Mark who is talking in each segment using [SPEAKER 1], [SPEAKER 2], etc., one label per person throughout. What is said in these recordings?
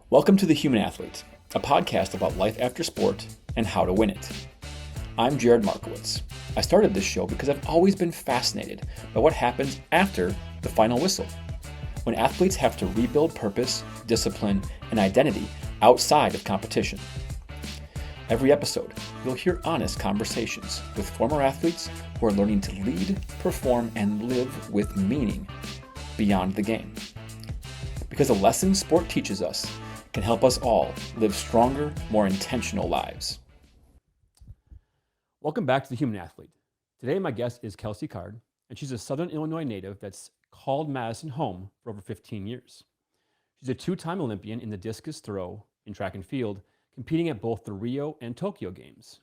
[SPEAKER 1] Welcome to The Human Athlete, a podcast about life after sport and how to win it. I'm Jared Markowitz. I started this show because I've always been fascinated by what happens after the final whistle, when athletes have to rebuild purpose, discipline, and identity outside of competition. Every episode, you'll hear honest conversations with former athletes who are learning to lead, perform, and live with meaning beyond the game. Because the lessons sport teaches us can help us all live stronger, more intentional lives. Welcome back to The Human Athlete. Today, my guest is Kelsey Card, and she's a Southern Illinois native that's called Madison home for over 15 years. She's a two-time Olympian in the discus throw in track and field, competing at both the Rio and Tokyo games.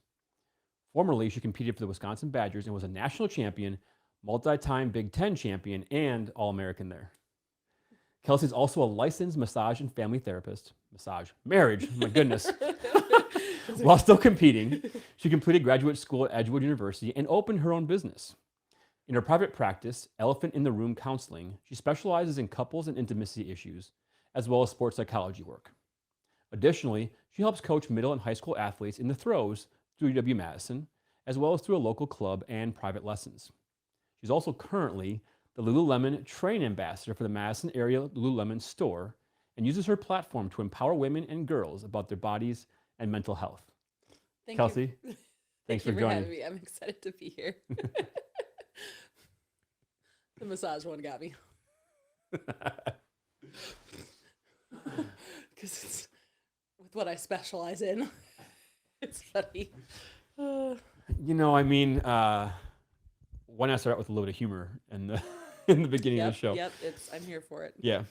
[SPEAKER 1] Formerly, she competed for the Wisconsin Badgers and was a national champion, multi-time Big Ten champion, and All-American there. Kelsey is also a licensed massage and family therapist. Marriage, my goodness. While still competing, she completed graduate school at Edgewood University and opened her own business. In her private practice, Elephant in the Room Counseling, she specializes in couples and intimacy issues, as well as sports psychology work. Additionally, she helps coach middle and high school athletes in the throws through UW-Madison, as well as through a local club and private lessons. She's also currently the Lululemon Train Ambassador for the Madison area Lululemon store, and uses her platform to empower women and girls about their bodies and mental health. Kelsey, thanks for joining
[SPEAKER 2] me. I'm excited to be here. The massage one got me. Because it's with what I specialize in. It's funny.
[SPEAKER 1] Why not start out with a little bit of humor in the beginning of the show?
[SPEAKER 2] Yep, I'm here for it.
[SPEAKER 1] Yeah.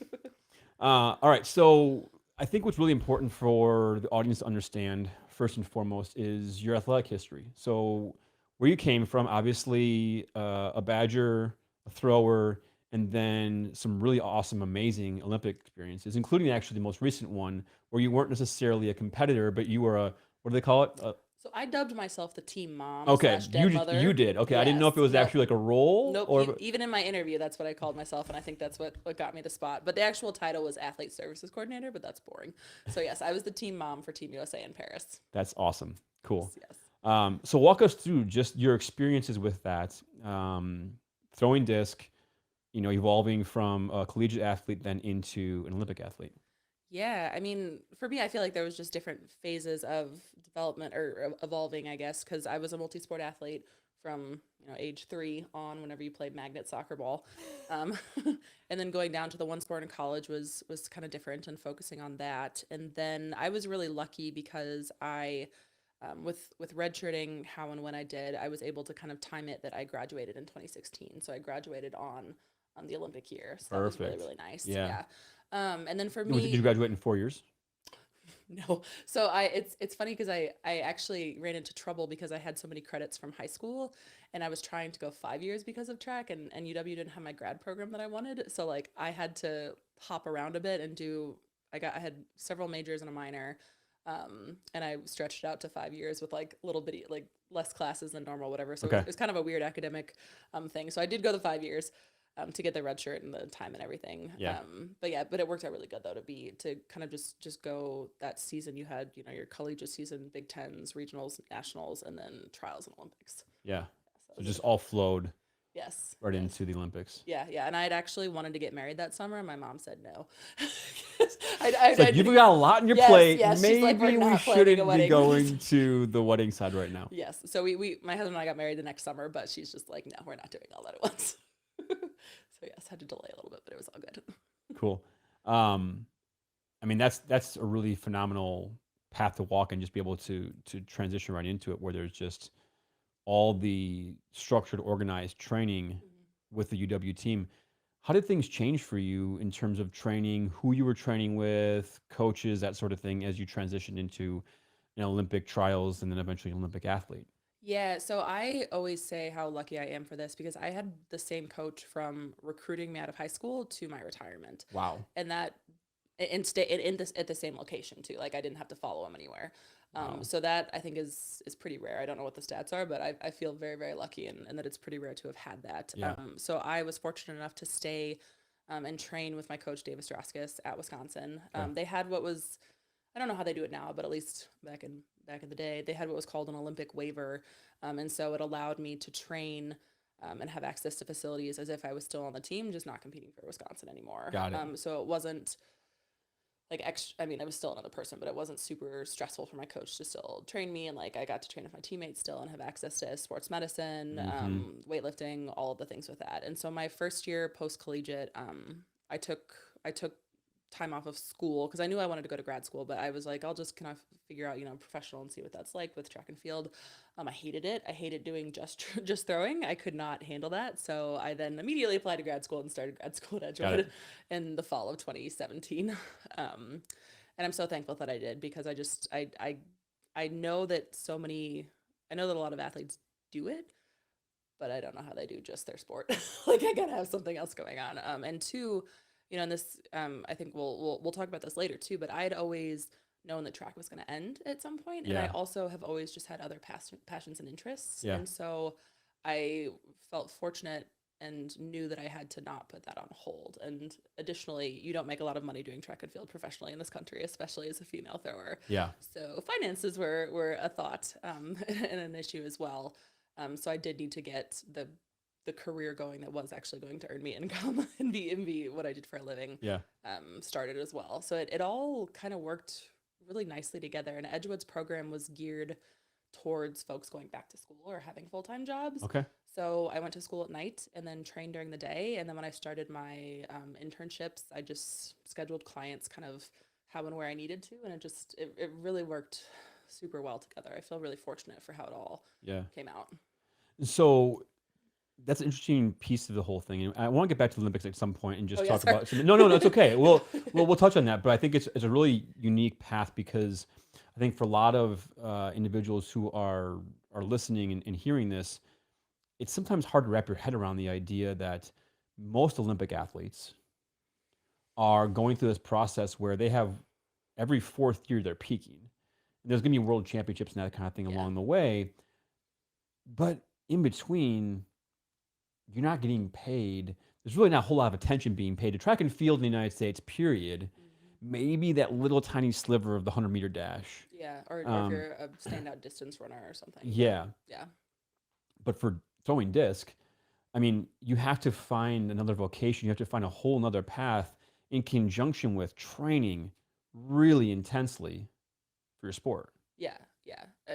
[SPEAKER 1] All right. So I think what's really important for the audience to understand, first and foremost, is your athletic history. So where you came from, obviously a Badger, a thrower, and then some really awesome, amazing Olympic experiences, including actually the most recent one where you weren't necessarily a competitor, but you were what do they call it?
[SPEAKER 2] So I dubbed myself the team mom.
[SPEAKER 1] Okay,
[SPEAKER 2] /dead
[SPEAKER 1] you did. Okay, yes. I didn't know if it was actually like a role.
[SPEAKER 2] Nope.
[SPEAKER 1] Or...
[SPEAKER 2] Even in my interview, that's what I called myself, and I think that's what got me the spot. But the actual title was athlete services coordinator, but that's boring. So yes, I was the team mom for Team USA in Paris.
[SPEAKER 1] That's awesome. Cool.
[SPEAKER 2] Yes.
[SPEAKER 1] So walk us through just your experiences with that, throwing disc, evolving from a collegiate athlete then into an Olympic athlete.
[SPEAKER 2] Yeah, I mean, for me, I feel like there was just different phases of development or evolving, I guess, because I was a multi-sport athlete from age 3 on whenever you played magnet soccer ball, and then going down to the one sport in college was kind of different and focusing on that. And then I was really lucky because I, with redshirting how and when I did, I was able to kind of time it that I graduated in 2016. So I graduated on the Olympic year. So
[SPEAKER 1] Perfect.
[SPEAKER 2] That was really, really nice.
[SPEAKER 1] Yeah.
[SPEAKER 2] And then for me,
[SPEAKER 1] did you graduate in 4 years?
[SPEAKER 2] No. So it's funny because I actually ran into trouble because I had so many credits from high school and I was trying to go 5 years because of track and UW didn't have my grad program that I wanted. So like I had to hop around a bit and I had several majors and a minor. And I stretched it out to 5 years with like little bitty, like less classes than normal, whatever. So it was kind of a weird academic thing. So I did go the 5 years. To get the red shirt and the time and everything.
[SPEAKER 1] Yeah.
[SPEAKER 2] But it worked out really good though to kind of just go that season. You had, your collegiate season, Big Tens, regionals, nationals, and then trials and Olympics.
[SPEAKER 1] Yeah. So just all flowed.
[SPEAKER 2] Yes.
[SPEAKER 1] Right into the Olympics.
[SPEAKER 2] Yeah. And I had actually wanted to get married that summer and my mom said no.
[SPEAKER 1] You've got a lot on your plate.
[SPEAKER 2] Yes,
[SPEAKER 1] maybe we shouldn't be going to the wedding side right now.
[SPEAKER 2] Yes. So my husband and I got married the next summer, but she's just like, no, we're not doing all that at once. So yes, had to delay a little bit, but it was all good.
[SPEAKER 1] Cool. That's a really phenomenal path to walk and just be able to transition right into it where there's just all the structured, organized training with the UW team. How did things change for you in terms of training, who you were training with, coaches, that sort of thing, as you transitioned into Olympic trials and then eventually an Olympic athlete?
[SPEAKER 2] Yeah, so I always say how lucky I am for this because I had the same coach from recruiting me out of high school to my retirement.
[SPEAKER 1] Wow.
[SPEAKER 2] And that at the same location too. Like I didn't have to follow him anywhere.
[SPEAKER 1] Wow.
[SPEAKER 2] So that I think is pretty rare. I don't know what the stats are, but I feel very, very lucky and that it's pretty rare to have had that.
[SPEAKER 1] Yeah.
[SPEAKER 2] So I was fortunate enough to stay and train with my coach, Davis Discus at Wisconsin.
[SPEAKER 1] Okay.
[SPEAKER 2] They had what was, I don't know how they do it now, but at least back in the day, they had what was called an Olympic waiver. And so it allowed me to train and have access to facilities as if I was still on the team, just not competing for Wisconsin anymore.
[SPEAKER 1] Got it.
[SPEAKER 2] So it wasn't like extra, I mean, I was still another person, but it wasn't super stressful for my coach to still train me. And like, I got to train with my teammates still and have access to sports medicine, weightlifting, all of the things with that. And so my first year post-collegiate, I took time off of school because I knew I wanted to go to grad school, but I was like, I'll just kind of figure out, professional and see what that's like with track and field. I hated it. I hated doing just throwing. I could not handle that. So I then immediately applied to grad school and started grad school at Edgewood in the fall of 2017. And I'm so thankful that I did because I know that I know that a lot of athletes do it, but I don't know how they do just their sport. Like I gotta have something else going on. And two, and this, I think we'll talk about this later too, but I had always known that track was going to end at some point. And I also have always just had other passions and interests.
[SPEAKER 1] Yeah.
[SPEAKER 2] And so I felt fortunate and knew that I had to not put that on hold. And additionally, you don't make a lot of money doing track and field professionally in this country, especially as a female thrower.
[SPEAKER 1] Yeah.
[SPEAKER 2] So finances were a thought and an issue as well. So I did need to get the career going that was actually going to earn me income and be what I did for a living. Started as well. So it all kind of worked really nicely together. And Edgewood's program was geared towards folks going back to school or having full-time jobs.
[SPEAKER 1] Okay.
[SPEAKER 2] So I went to school at night and then trained during the day. And then when I started my internships, I just scheduled clients kind of how and where I needed to. And it really worked super well together. I feel really fortunate for how it all came out.
[SPEAKER 1] So that's an interesting piece of the whole thing. And I want to get back to the Olympics at some point and just talk
[SPEAKER 2] sorry.
[SPEAKER 1] about some, no, it's okay. We'll touch on that, but I think it's a really unique path because I think for a lot of individuals who are listening and hearing this, it's sometimes hard to wrap your head around the idea that most Olympic athletes are going through this process where they have every fourth year they're peaking. There's going to be world championships and that kind of thing along the way. But in between, you're not getting paid. There's really not a whole lot of attention being paid to track and field in the United States, period. Maybe that little tiny sliver of the 100-meter dash.
[SPEAKER 2] Yeah, or if you're a standout distance runner or something.
[SPEAKER 1] Yeah.
[SPEAKER 2] Yeah.
[SPEAKER 1] But for throwing disc, I mean, you have to find another vocation. You have to find a whole nother path in conjunction with training really intensely for your sport.
[SPEAKER 2] Yeah.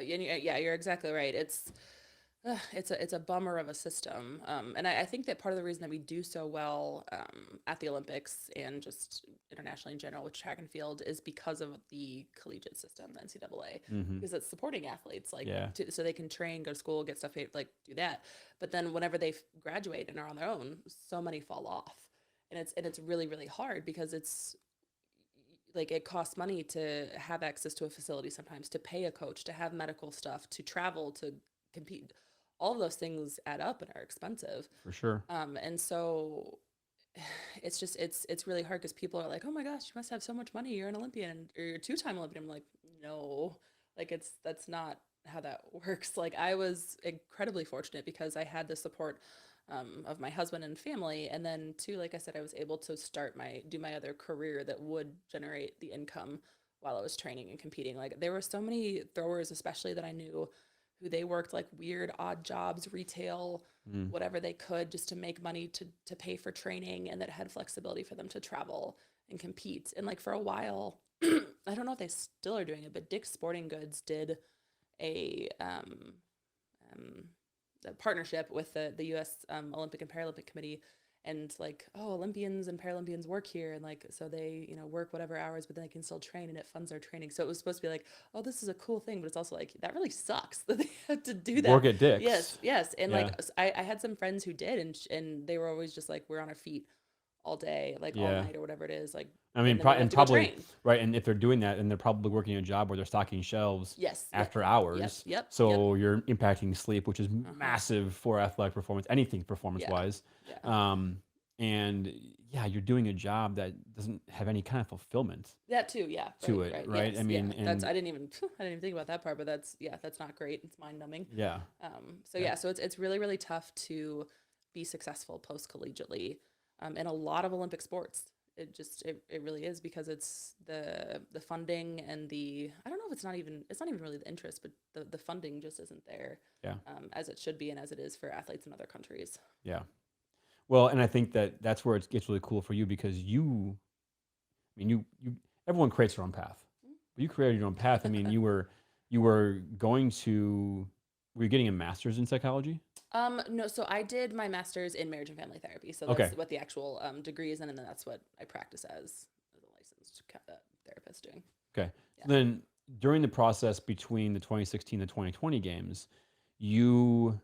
[SPEAKER 2] You're exactly right. It's a bummer of a system. And I think that part of the reason that we do so well at the Olympics and just internationally in general with track and field is because of the collegiate system, the NCAA, because it's supporting athletes so they can train, go to school, get stuff, like do that. But then whenever they graduate and are on their own, so many fall off. And it's really, really hard because it's like it costs money to have access to a facility sometimes, to pay a coach, to have medical stuff, to travel, to compete. All of those things add up and are expensive.
[SPEAKER 1] For sure.
[SPEAKER 2] And so it's just, it's really hard because people are like, oh my gosh, you must have so much money. You're an Olympian or you're a two-time Olympian. I'm like, no, like that's not how that works. Like I was incredibly fortunate because I had the support of my husband and family. And then too, like I said, I was able to do my other career that would generate the income while I was training and competing. Like there were so many throwers, especially that I knew, who they worked like weird odd jobs, retail, whatever they could just to make money to pay for training, and that had flexibility for them to travel and compete. And like for a while, I don't know if they still are doing it, but Dick's Sporting Goods did a partnership with the U.S. Olympic and Paralympic Committee. And like, oh, Olympians and Paralympians work here. And like, so they, work whatever hours, but then they can still train and it funds their training. So it was supposed to be like, oh, this is a cool thing. But it's also like, that really sucks that they have to do that.
[SPEAKER 1] Work at Dick's.
[SPEAKER 2] Yes. And like, I had some friends who did, and they were always just like, we're on our feet all day, like all night or whatever it is. Like,
[SPEAKER 1] I mean, probably, right. And if they're doing that, and they're probably working a job where they're stocking shelves after hours. So you're impacting sleep, which is massive for athletic performance, anything performance-wise. And you're doing a job that doesn't have any kind of fulfillment.
[SPEAKER 2] That too,
[SPEAKER 1] right?
[SPEAKER 2] Yes,
[SPEAKER 1] I mean, and
[SPEAKER 2] I didn't even think about that part, but that's not great. It's mind numbing.
[SPEAKER 1] Yeah.
[SPEAKER 2] So it's really, really tough to be successful post collegiately in a lot of Olympic sports. It really is, because it's the funding and the, I don't know if it's not even really the interest, but the funding just isn't there,
[SPEAKER 1] Yeah.
[SPEAKER 2] as it should be and as it is for athletes in other countries.
[SPEAKER 1] Yeah. Well, and I think that that's where it gets really cool for you because I mean, everyone creates their own path, but you created your own path. I mean, you were going to, were you getting a master's in psychology?
[SPEAKER 2] No, so I did my master's in marriage and family therapy. So
[SPEAKER 1] Okay.
[SPEAKER 2] that's what the actual degree is in, and then that's what I practice as a licensed therapist doing.
[SPEAKER 1] Okay.
[SPEAKER 2] Yeah.
[SPEAKER 1] So then during the process between the 2016 and the 2020 games, you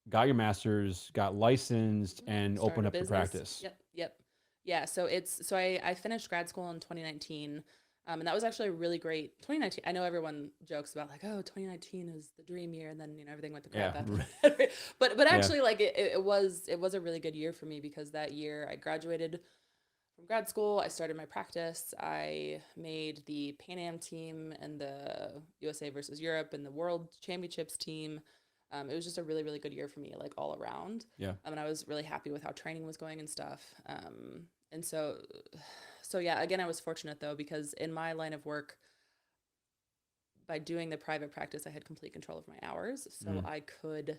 [SPEAKER 1] got your master's, got licensed, and
[SPEAKER 2] Started
[SPEAKER 1] opened
[SPEAKER 2] a
[SPEAKER 1] up the
[SPEAKER 2] business.
[SPEAKER 1] practice.
[SPEAKER 2] Yep. Yeah. So I finished grad school in 2019. And that was actually a really great 2019. I know everyone jokes about like, oh, 2019 is the dream year, and then everything went to crap
[SPEAKER 1] Yeah.
[SPEAKER 2] after that. But
[SPEAKER 1] Yeah.
[SPEAKER 2] actually, like it was a really good year for me, because that year I graduated from grad school. I started my practice. I made the Pan Am team and the USA versus Europe and the World Championships team. It was just a really, really good year for me, like all around.
[SPEAKER 1] Yeah.
[SPEAKER 2] And I was really happy with how training was going and stuff. And so yeah, again, I was fortunate though, because in my line of work, by doing the private practice, I had complete control of my hours. So I could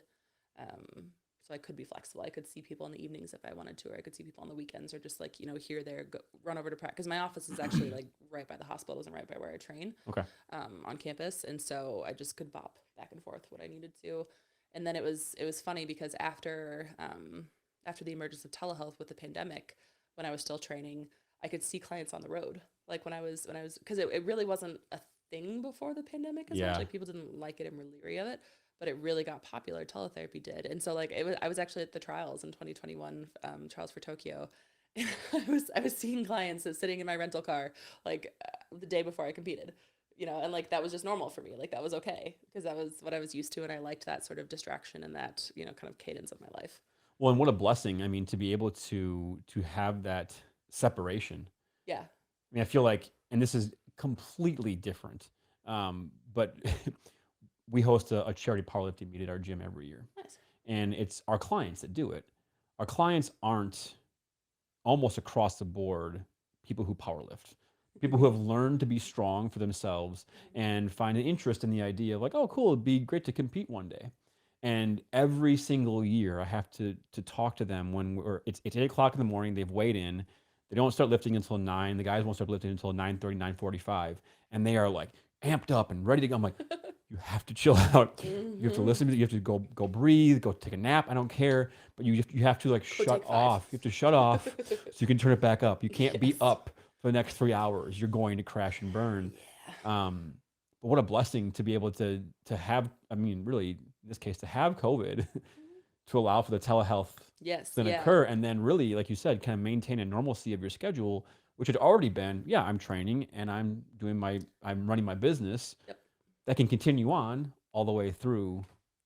[SPEAKER 2] be flexible. I could see people in the evenings if I wanted to, or I could see people on the weekends, or just like, here, there, go, run over to practice. Because my office is actually like right by the hospital, isn't right by where I train.
[SPEAKER 1] Okay.
[SPEAKER 2] On campus. And so I just could bop back and forth what I needed to. And then it was funny, because after the emergence of telehealth with the pandemic, when I was still training, I could see clients on the road. Like when I was, because it really wasn't a thing before the pandemic as
[SPEAKER 1] Yeah.
[SPEAKER 2] much. Like people didn't like it and were leery of it, but it really got popular. Teletherapy did. And so like I was actually at the trials in 2021, trials for Tokyo. And I was seeing clients sitting in my rental car, like the day before I competed, and like that was just normal for me. Like that was okay, because that was what I was used to. And I liked that sort of distraction and that, kind of cadence of my life.
[SPEAKER 1] Well, and what a blessing. I mean, to be able to have that separation.
[SPEAKER 2] Yeah.
[SPEAKER 1] I mean, I feel like, and this is completely different, but we host a charity powerlifting meet at our gym every year,
[SPEAKER 2] Nice.
[SPEAKER 1] and it's our clients that do it. Our clients aren't almost across the board people who powerlift, people who have learned to be strong for themselves and find an interest in the idea of like, oh, cool, it'd be great to compete one day. And every single year, I have to talk to them when it's 8 o'clock in the morning. They've weighed in. They don't start lifting until 9. The guys won't start lifting until 9:30, 9:45, and they are like amped up and ready to go. I'm like, you have to chill out. You have to listen to it. You have to go breathe, go take a nap. I don't care, but you have to like
[SPEAKER 2] Go
[SPEAKER 1] shut
[SPEAKER 2] take 5.
[SPEAKER 1] off. You have to shut off so you can turn it back up. You can't be
[SPEAKER 2] Yes.
[SPEAKER 1] up for the next 3 hours. You're going to crash and burn.
[SPEAKER 2] Yeah.
[SPEAKER 1] But what a blessing to be able to have. I mean, really, in this case, to have COVID to allow for the telehealth
[SPEAKER 2] Yes.
[SPEAKER 1] to
[SPEAKER 2] Yeah.
[SPEAKER 1] occur, and then really, like you said, kind of maintain a normalcy of your schedule, which had already been, yeah, I'm training and I'm running my business.
[SPEAKER 2] Yep.
[SPEAKER 1] That can continue on all the way through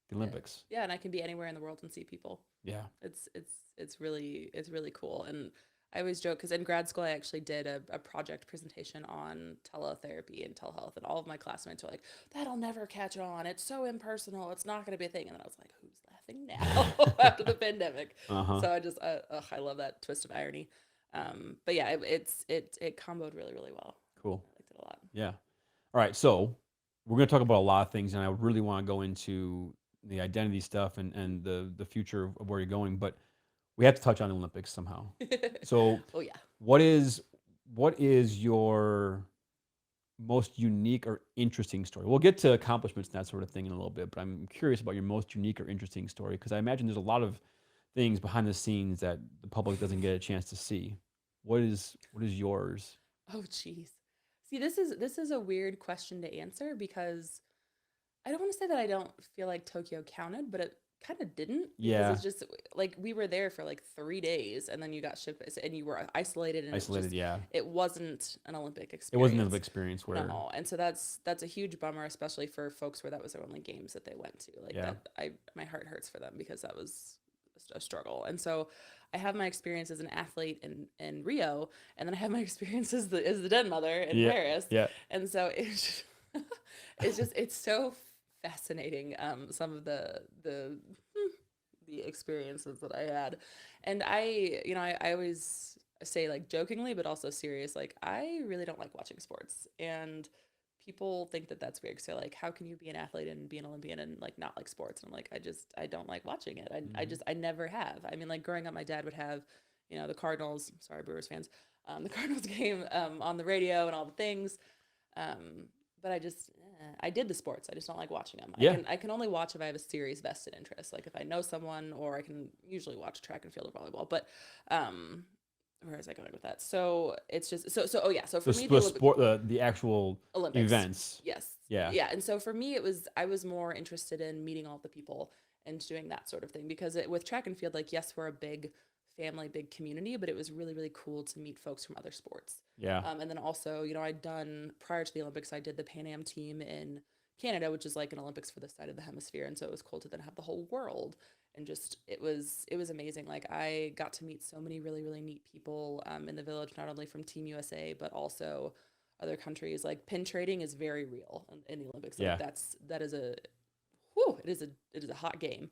[SPEAKER 1] the
[SPEAKER 2] Yeah.
[SPEAKER 1] Olympics.
[SPEAKER 2] Yeah, and I can be anywhere in the world and see people.
[SPEAKER 1] Yeah.
[SPEAKER 2] It's really cool. And I always joke, because in grad school I actually did a project presentation on teletherapy and telehealth, and all of my classmates were like, that'll never catch on, it's so impersonal, it's not going to be a thing. And then I was like, who's laughing now after the pandemic?
[SPEAKER 1] Uh-huh.
[SPEAKER 2] So I love that twist of irony. But yeah, it comboed really, really well.
[SPEAKER 1] Cool.
[SPEAKER 2] I liked it a lot.
[SPEAKER 1] Yeah. All right. So we're going to talk about a lot of things, and I really want to go into the identity stuff and the future of where you're going, but we have to touch on the Olympics somehow. So
[SPEAKER 2] Oh yeah.
[SPEAKER 1] what is your most unique or interesting story? We'll get to accomplishments and that sort of thing in a little bit, but I'm curious about your most unique or interesting story, because I imagine there's a lot of things behind the scenes that the public doesn't get a chance to see. What is yours?
[SPEAKER 2] Oh geez. See, this is a weird question to answer, because I don't want to say that I don't feel like Tokyo counted, but it kind of didn't, because
[SPEAKER 1] Yeah.
[SPEAKER 2] it's just like we were there for like 3 days, and then you got shipped, and you were isolated, and
[SPEAKER 1] Isolated, yeah.
[SPEAKER 2] it wasn't an Olympic experience.
[SPEAKER 1] It wasn't an experience where
[SPEAKER 2] No, and so that's a huge bummer, especially for folks where that was their only games that they went to. Like
[SPEAKER 1] Yeah.
[SPEAKER 2] my heart hurts for them, because that was a struggle. And so I have my experience as an athlete in Rio, and then I have my experience as the den mother in Paris.
[SPEAKER 1] Yeah.
[SPEAKER 2] And so it's so fascinating. Some of the the experiences that I had. And I always say like jokingly, but also serious, like I really don't like watching sports. And people think that that's weird. So like, how can you be an athlete and be an Olympian and like not like sports? And I'm like, I don't like watching it. I never have. I mean, like growing up, my dad would have, the Cardinals, sorry, Brewers fans, the Cardinals game on the radio and all the things. But I did the sports. I just don't like watching them.
[SPEAKER 1] Yeah.
[SPEAKER 2] I can only watch if I have a serious vested interest. Like if I know someone, or I can usually watch track and field or volleyball. But where is I going with that? So it's just oh yeah. So for me,
[SPEAKER 1] the sport, the actual
[SPEAKER 2] Olympics
[SPEAKER 1] events.
[SPEAKER 2] Yes.
[SPEAKER 1] Yeah.
[SPEAKER 2] Yeah. And so for me, I was more interested in meeting all the people and doing that sort of thing, because with track and field, like yes, we're a big family, big community, but it was really, really cool to meet folks from other sports.
[SPEAKER 1] Yeah.
[SPEAKER 2] And then also, I'd done, prior to the Olympics, I did the Pan Am team in Canada, which is like an Olympics for this side of the hemisphere. And so it was cool to then have the whole world. And just, it was amazing. Like I got to meet so many really, really neat people in the village, not only from Team USA, but also other countries. Like pin trading is very real in the Olympics.
[SPEAKER 1] Yeah.
[SPEAKER 2] Like it is a hot game.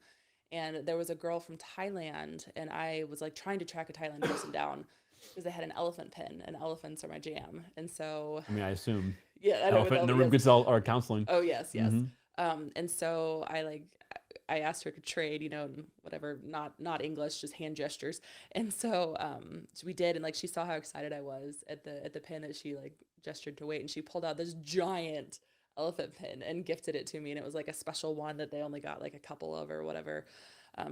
[SPEAKER 2] And there was a girl from Thailand, and I was like trying to track a Thailand person down because they had an elephant pin, and elephants are my jam. And so,
[SPEAKER 1] I mean, I assume.
[SPEAKER 2] Yeah, I know
[SPEAKER 1] elephant in the room gets all our counseling.
[SPEAKER 2] Oh yes, yes.
[SPEAKER 1] Mm-hmm.
[SPEAKER 2] And so I asked her to trade, and whatever, not English, just hand gestures. And so we did, and like she saw how excited I was at the pin that she like gestured to wait, and she pulled out this giant elephant pin and gifted it to me, and it was like a special one that they only got like a couple of or whatever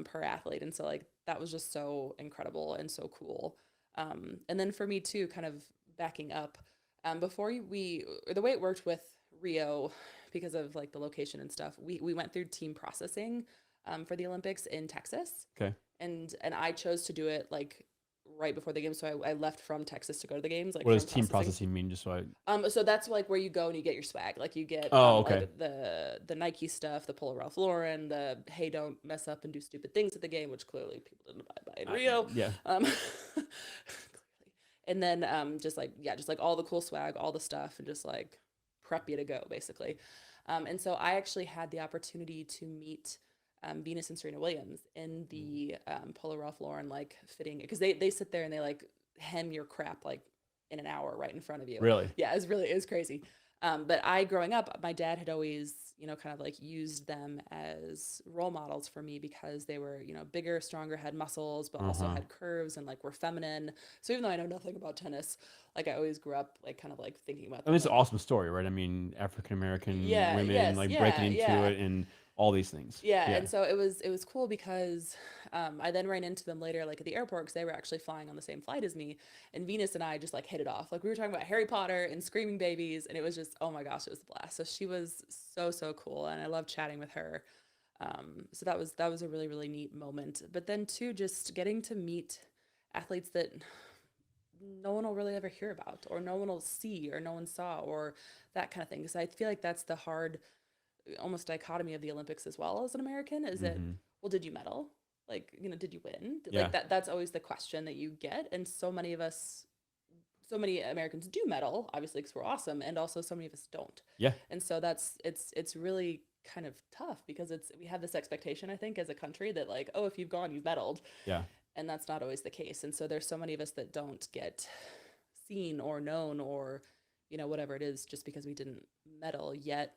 [SPEAKER 2] per athlete. And so like that was just so incredible and so cool. And then for me too, kind of backing up, before the way it worked with Rio, because of like the location and stuff, we went through team processing for the Olympics in Texas.
[SPEAKER 1] Okay.
[SPEAKER 2] And I chose to do it like right before the games, so I left from Texas to go to the games. Like,
[SPEAKER 1] what does team processing mean? Just so
[SPEAKER 2] so that's like where you go and you get your swag. Like you get
[SPEAKER 1] okay.
[SPEAKER 2] like the Nike stuff, the Polo Ralph Lauren, the hey, don't mess up and do stupid things at the game, which clearly people didn't abide by in Rio.
[SPEAKER 1] Yeah.
[SPEAKER 2] And then just like all the cool swag, all the stuff, and just like prep you to go basically. And so I actually had the opportunity to meet Venus and Serena Williams in the Polo Ralph Lauren like fitting, because they sit there and they like hem your crap like in an hour right in front of you.
[SPEAKER 1] Really?
[SPEAKER 2] Yeah, it was crazy. But growing up, my dad had always, kind of like used them as role models for me, because they were, bigger, stronger, had muscles, but also had curves and like were feminine. So even though I know nothing about tennis, like I always grew up like kind of like thinking about.
[SPEAKER 1] I mean, it's an awesome story, right? I mean, African American women breaking into it and all these things.
[SPEAKER 2] Yeah. And so it was cool because I then ran into them later, like at the airport, because they were actually flying on the same flight as me. And Venus and I just like hit it off. Like we were talking about Harry Potter and Screaming Babies, and it was just, oh my gosh, it was a blast. So she was so cool, and I loved chatting with her. So that was a really, really neat moment. But then too, just getting to meet athletes that no one will really ever hear about, or no one will see, or no one saw, or that kind of thing. Because I feel like that's the hard almost dichotomy of the Olympics as well as an American, is that, well, did you medal? Like, did you win? Like that's always the question that you get. And so many Americans do medal, obviously, because we're awesome. And also so many of us don't.
[SPEAKER 1] Yeah.
[SPEAKER 2] And so it's really kind of tough, because we have this expectation, I think, as a country that like, oh, if you've gone, you've medaled.
[SPEAKER 1] Yeah.
[SPEAKER 2] And that's not always the case. And so there's so many of us that don't get seen or known, or, whatever it is, just because we didn't medal yet,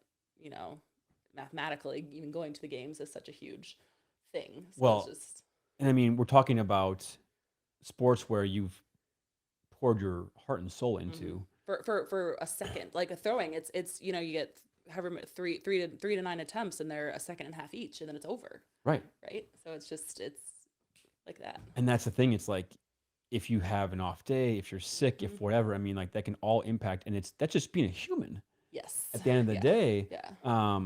[SPEAKER 2] mathematically, even going to the games is such a huge thing. So
[SPEAKER 1] and I mean, we're talking about sports where you've poured your heart and soul into
[SPEAKER 2] for a second, like a throwing. It's you get however three to 9 attempts, and they're a second and a half each, and then it's over.
[SPEAKER 1] Right.
[SPEAKER 2] So it's like that.
[SPEAKER 1] And that's the thing. It's like, if you have an off day, if you're sick, if whatever, I mean, like that can all impact, and that's just being a human.
[SPEAKER 2] Yes.
[SPEAKER 1] At the end of the day.
[SPEAKER 2] Yeah.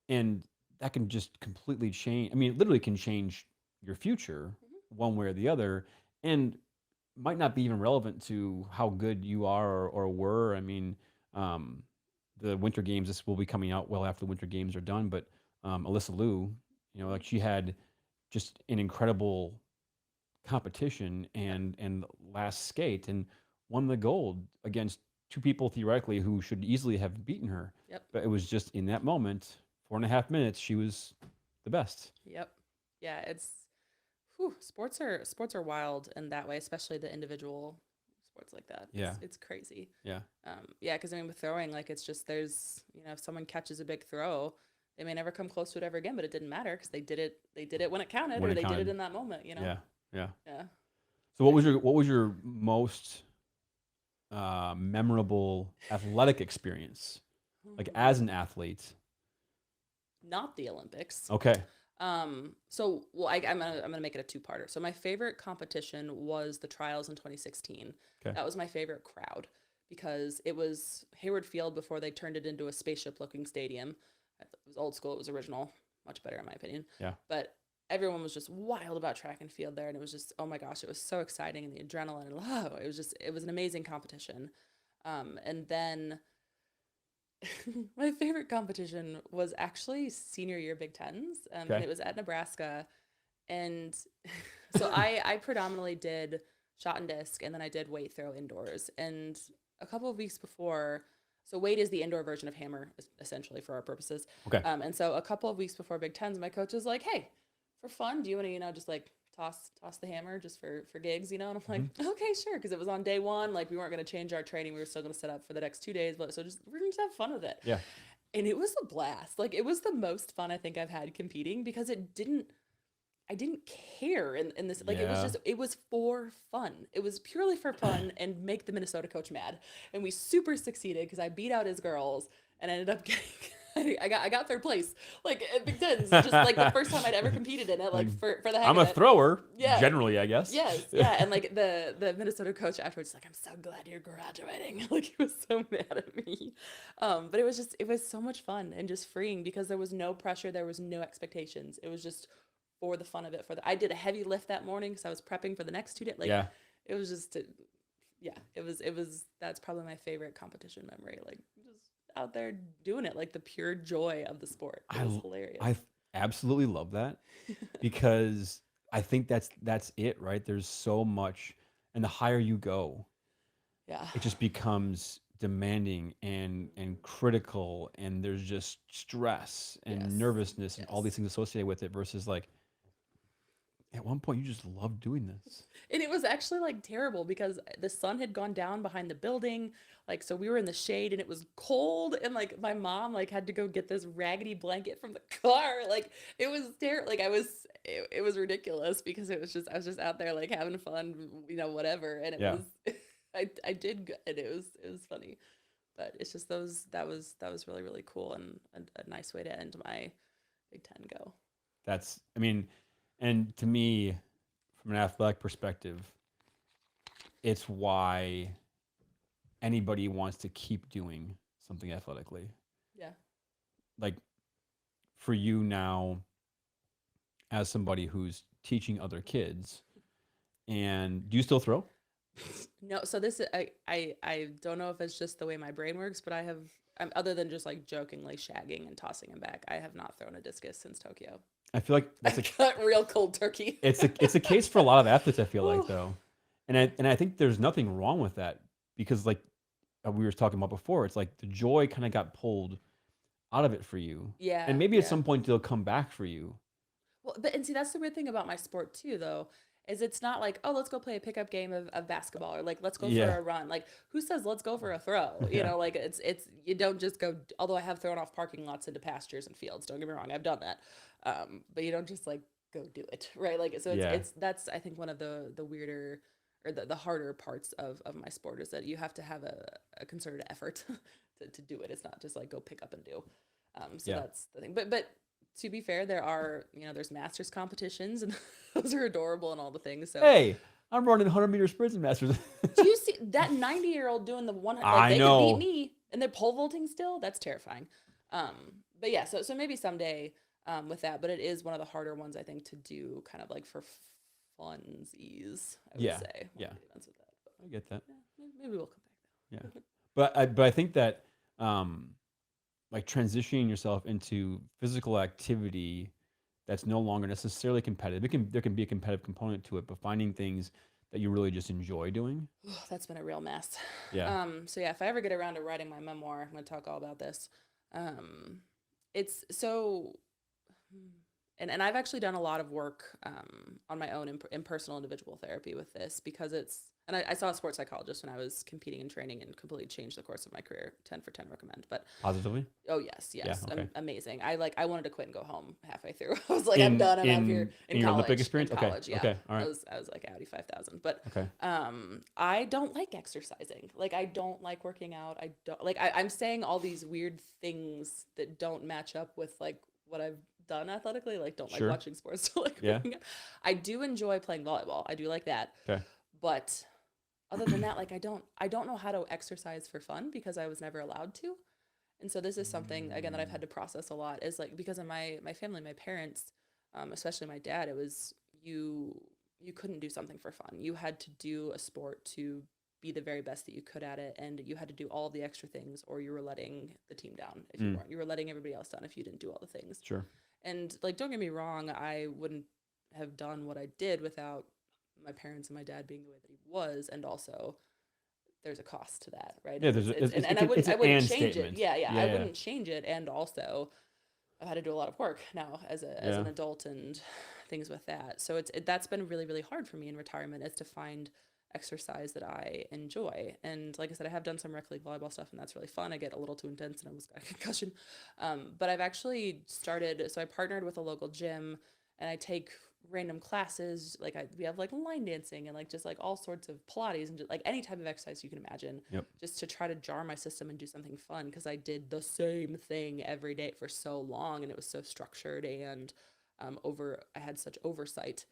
[SPEAKER 1] And that can just completely change. I mean, it literally can change your future one way or the other, and might not be even relevant to how good you are or were. I mean, the Winter Games, this will be coming out well after the Winter Games are done, but Alyssa Liu, like she had just an incredible competition and last skate, and won the gold against two people theoretically who should easily have beaten her.
[SPEAKER 2] Yep.
[SPEAKER 1] But it was just in that moment, 4.5 minutes, she was the best.
[SPEAKER 2] Yep. Yeah, it's sports are wild in that way, especially the individual sports like that.
[SPEAKER 1] Yeah.
[SPEAKER 2] It's crazy.
[SPEAKER 1] Yeah.
[SPEAKER 2] Yeah, because I mean with throwing, like it's just there's if someone catches a big throw, they may never come close to it ever again, but it didn't matter because they did it when it counted,
[SPEAKER 1] When
[SPEAKER 2] or
[SPEAKER 1] it
[SPEAKER 2] they did it
[SPEAKER 1] counted.
[SPEAKER 2] in that moment.
[SPEAKER 1] Yeah. Yeah.
[SPEAKER 2] Yeah.
[SPEAKER 1] So what was your most memorable athletic experience, like as an athlete?
[SPEAKER 2] Not the Olympics.
[SPEAKER 1] Okay.
[SPEAKER 2] So well, I'm gonna make it a two-parter. So my favorite competition was the trials in 2016.
[SPEAKER 1] Okay.
[SPEAKER 2] That was my favorite crowd because it was Hayward Field before they turned it into a spaceship-looking stadium. It was old school. It was original. Much better in my opinion.
[SPEAKER 1] Yeah.
[SPEAKER 2] But everyone was just wild about track and field there, and it was just oh my gosh, it was so exciting and the adrenaline and it was an amazing competition. And then my favorite competition was actually senior year Big Tens, and
[SPEAKER 1] Okay.
[SPEAKER 2] it was at Nebraska. And so I predominantly did shot and disc, and then I did weight throw indoors. And a couple of weeks before, so weight is the indoor version of hammer, essentially for our purposes.
[SPEAKER 1] Okay.
[SPEAKER 2] And so a couple of weeks before Big Tens, my coach was like, "Hey, for fun, do you want to just like toss the hammer just for gigs, And I'm like, okay, sure, because it was on day one. Like we weren't going to change our training. We were still going to set up for the next 2 days, but so we're going to have fun with it.
[SPEAKER 1] Yeah.
[SPEAKER 2] And it was a blast. Like it was the most fun I think I've had competing because I didn't care in this. Like
[SPEAKER 1] Yeah.
[SPEAKER 2] it was for fun. It was purely for fun and make the Minnesota coach mad. And we super succeeded because I beat out his girls and ended up getting. I got third place, like at Big Tens, just like the first time I'd ever competed in it, like for the heck
[SPEAKER 1] I'm
[SPEAKER 2] of
[SPEAKER 1] a
[SPEAKER 2] it.
[SPEAKER 1] thrower,
[SPEAKER 2] Yeah.
[SPEAKER 1] generally, I guess.
[SPEAKER 2] Yes, yeah, and like the Minnesota coach afterwards, like, I'm so glad you're graduating. Like he was so mad at me, but it was so much fun and just freeing because there was no pressure, there was no expectations. It was just for the fun of it. I did a heavy lift that morning because I was prepping for the next 2 days. Like
[SPEAKER 1] Yeah.
[SPEAKER 2] it was just, yeah, it was. That's probably my favorite competition memory. Like just out there doing it, like the pure joy of the sport. It was hilarious.
[SPEAKER 1] I absolutely love that because I think that's it, right? There's so much, and the higher you go,
[SPEAKER 2] Yeah.
[SPEAKER 1] it just becomes demanding and critical, and there's just stress and
[SPEAKER 2] Yes.
[SPEAKER 1] nervousness and all
[SPEAKER 2] Yes.
[SPEAKER 1] these things associated with it versus like at one point you just love doing this.
[SPEAKER 2] And it was actually like terrible because the sun had gone down behind the building. Like, so we were in the shade and it was cold. And like my mom like had to go get this raggedy blanket from the car. Like it was terrible. Like it was ridiculous because I was just out there like having fun, whatever. And it
[SPEAKER 1] Yeah.
[SPEAKER 2] was, I did good. It was funny, but it's just that was really, really cool and a nice way to end my Big Ten go.
[SPEAKER 1] I mean, and to me, from an athletic perspective, it's why anybody wants to keep doing something athletically.
[SPEAKER 2] Yeah.
[SPEAKER 1] Like for you now, as somebody who's teaching other kids, and do you still throw?
[SPEAKER 2] No, so this is I don't know if it's just the way my brain works, but other than just like jokingly shagging and tossing him back, I have not thrown a discus since Tokyo.
[SPEAKER 1] I feel like
[SPEAKER 2] I got real cold turkey.
[SPEAKER 1] it's a case for a lot of athletes. I feel like though, and I think there's nothing wrong with that because like we were talking about before, it's like the joy kind of got pulled out of it for you.
[SPEAKER 2] Yeah.
[SPEAKER 1] And maybe at
[SPEAKER 2] yeah.
[SPEAKER 1] some point they'll come back for you.
[SPEAKER 2] Well, and see, that's the weird thing about my sport too, though, is it's not like, oh, let's go play a pickup game of basketball or like let's go
[SPEAKER 1] Yeah.
[SPEAKER 2] for a run. Like who says let's go for a throw?
[SPEAKER 1] Yeah.
[SPEAKER 2] Like it's you don't just go. Although I have thrown off parking lots into pastures and fields. Don't get me wrong, I've done that. But you don't just like go do it, right? Like so
[SPEAKER 1] Yeah.
[SPEAKER 2] that's I think one of the weirder or the harder parts of my sport is that you have to have a concerted effort to do it. It's not just like go pick up and do. So
[SPEAKER 1] Yeah.
[SPEAKER 2] that's the thing. But to be fair, there are, there's masters competitions and those are adorable and all the things. So
[SPEAKER 1] Hey, I'm running 100-meter sprints in Masters.
[SPEAKER 2] do you see that 90-year-old doing the 100?
[SPEAKER 1] I
[SPEAKER 2] They
[SPEAKER 1] know.
[SPEAKER 2] could beat me and they're pole vaulting still. That's terrifying. But yeah, so maybe someday with that, but it is one of the harder ones I think to do kind of like for funsies, I would
[SPEAKER 1] Yeah,
[SPEAKER 2] say.
[SPEAKER 1] yeah.
[SPEAKER 2] With that. But,
[SPEAKER 1] I get that.
[SPEAKER 2] yeah, maybe we'll come back though.
[SPEAKER 1] Yeah. But I think that like transitioning yourself into physical activity that's no longer necessarily competitive. There can be a competitive component to it, but finding things that you really just enjoy doing.
[SPEAKER 2] That's been a real mess.
[SPEAKER 1] Yeah.
[SPEAKER 2] So yeah, if I ever get around to writing my memoir, I'm going to talk all about this. It's so and I've actually done a lot of work on my own in personal individual therapy with this because and I saw a sports psychologist when I was competing and training and completely changed the course of my career. 10 for 10 recommend. But
[SPEAKER 1] Positively?
[SPEAKER 2] oh yes,
[SPEAKER 1] Yeah,
[SPEAKER 2] yes,
[SPEAKER 1] okay.
[SPEAKER 2] amazing. I wanted to quit and go home halfway through. I was like, I'm
[SPEAKER 1] In
[SPEAKER 2] done. I'm out of here.
[SPEAKER 1] in your Olympic
[SPEAKER 2] In
[SPEAKER 1] experience? Okay.
[SPEAKER 2] college, yeah.
[SPEAKER 1] Okay. All right.
[SPEAKER 2] I was like Audi 5000. But
[SPEAKER 1] Okay.
[SPEAKER 2] I don't like exercising. Like I don't like working out. I don't like I'm saying all these weird things that don't match up with like what I've done athletically. Like don't like
[SPEAKER 1] Sure.
[SPEAKER 2] watching sports. Don't like
[SPEAKER 1] Yeah.
[SPEAKER 2] working out. I do enjoy playing volleyball. I do like that.
[SPEAKER 1] Okay.
[SPEAKER 2] But other than that, like I don't know how to exercise for fun because I was never allowed to. And so this is something again that I've had to process a lot is like because of my family, my parents, especially my dad, it was you couldn't do something for fun. You had to do a sport to be the very best that you could at it, and you had to do all the extra things, or you were letting the team down if you
[SPEAKER 1] Mm,
[SPEAKER 2] weren't. You were letting everybody else down if you didn't do all the things.
[SPEAKER 1] sure.
[SPEAKER 2] And like, don't get me wrong, I wouldn't have done what I did without my parents and my dad being the way that he was, and also there's a cost to that, right?
[SPEAKER 1] Yeah, there's
[SPEAKER 2] And
[SPEAKER 1] it's
[SPEAKER 2] I
[SPEAKER 1] an
[SPEAKER 2] wouldn't
[SPEAKER 1] and
[SPEAKER 2] change it.
[SPEAKER 1] statement.
[SPEAKER 2] Yeah, yeah,
[SPEAKER 1] Yeah,
[SPEAKER 2] I
[SPEAKER 1] yeah.
[SPEAKER 2] wouldn't change it. And also, I've had to do a lot of work now as
[SPEAKER 1] Yeah.
[SPEAKER 2] an adult and things with that. So that's been really really hard for me in retirement is to find exercise that I enjoy. And like I said, I have done some rec league volleyball stuff, and that's really fun. I get a little too intense and I almost got a concussion. But I've actually started. So I partnered with a local gym, and I take random classes. Like we have like line dancing and like just like all sorts of Pilates and just like any type of exercise you can imagine,
[SPEAKER 1] Yep.
[SPEAKER 2] just to try to jar my system and do something fun because I did the same thing every day for so long and it was so structured and I had such oversight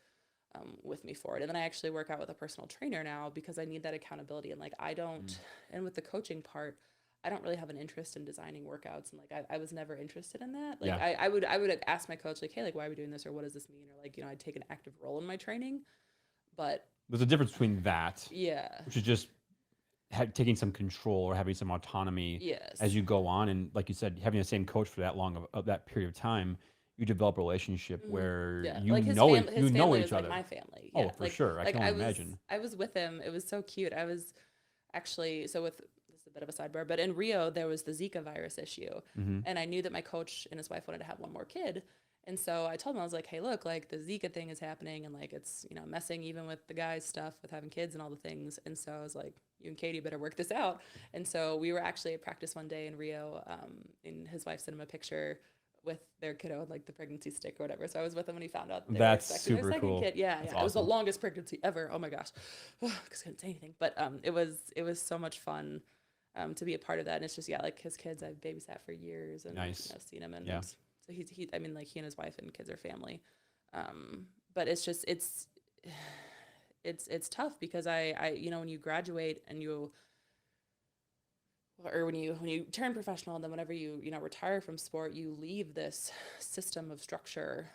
[SPEAKER 2] with me for it. And then I actually work out with a personal trainer now because I need that accountability. And like, I
[SPEAKER 1] Mm,
[SPEAKER 2] don't, and with the coaching part, I don't really have an interest in designing workouts. And like, I was never interested in that. Like
[SPEAKER 1] yeah.
[SPEAKER 2] I would ask my coach like, hey, like, why are we doing this? Or what does this mean? Or like, I'd take an active role in my training, but
[SPEAKER 1] There's a difference between that,
[SPEAKER 2] yeah,
[SPEAKER 1] which is just taking some control or having some autonomy as
[SPEAKER 2] yes.
[SPEAKER 1] you go on, and like you said, having the same coach for that long of that period of time, you develop a relationship
[SPEAKER 2] Hmm.
[SPEAKER 1] where
[SPEAKER 2] Yeah, like his
[SPEAKER 1] you know
[SPEAKER 2] family
[SPEAKER 1] each
[SPEAKER 2] was like
[SPEAKER 1] other.
[SPEAKER 2] my family.
[SPEAKER 1] Oh,
[SPEAKER 2] Yeah,
[SPEAKER 1] for sure. I
[SPEAKER 2] like
[SPEAKER 1] can only imagine.
[SPEAKER 2] I was with him. It was so cute. I was actually so with this is a bit of a sidebar, but in Rio there was the Zika virus issue,
[SPEAKER 1] Mm-hmm.
[SPEAKER 2] and I knew that my coach and his wife wanted to have one more kid, and so I told him I was like, hey, look, like the Zika thing is happening, and like it's messing even with the guys' stuff with having kids and all the things, and so I was like, you and Katie better work this out, and so we were actually at practice one day in Rio, and his wife sent him a picture with their kiddo, like the pregnancy stick or whatever. So I was with them when he found out that they were
[SPEAKER 1] That's
[SPEAKER 2] expecting their
[SPEAKER 1] super
[SPEAKER 2] second
[SPEAKER 1] cool.
[SPEAKER 2] kid. Yeah,
[SPEAKER 1] That's
[SPEAKER 2] yeah. It was the
[SPEAKER 1] awesome.
[SPEAKER 2] longest pregnancy ever. Oh my gosh, because I couldn't say anything. But it was so much fun to be a part of that. And it's just like his kids I've babysat for years and
[SPEAKER 1] Nice.
[SPEAKER 2] seen him and
[SPEAKER 1] Yeah.
[SPEAKER 2] so he I mean like he and his wife and kids are family. But it's just it's tough because I when you graduate and you or when you turn professional and then whenever you retire from sport you leave this system of structure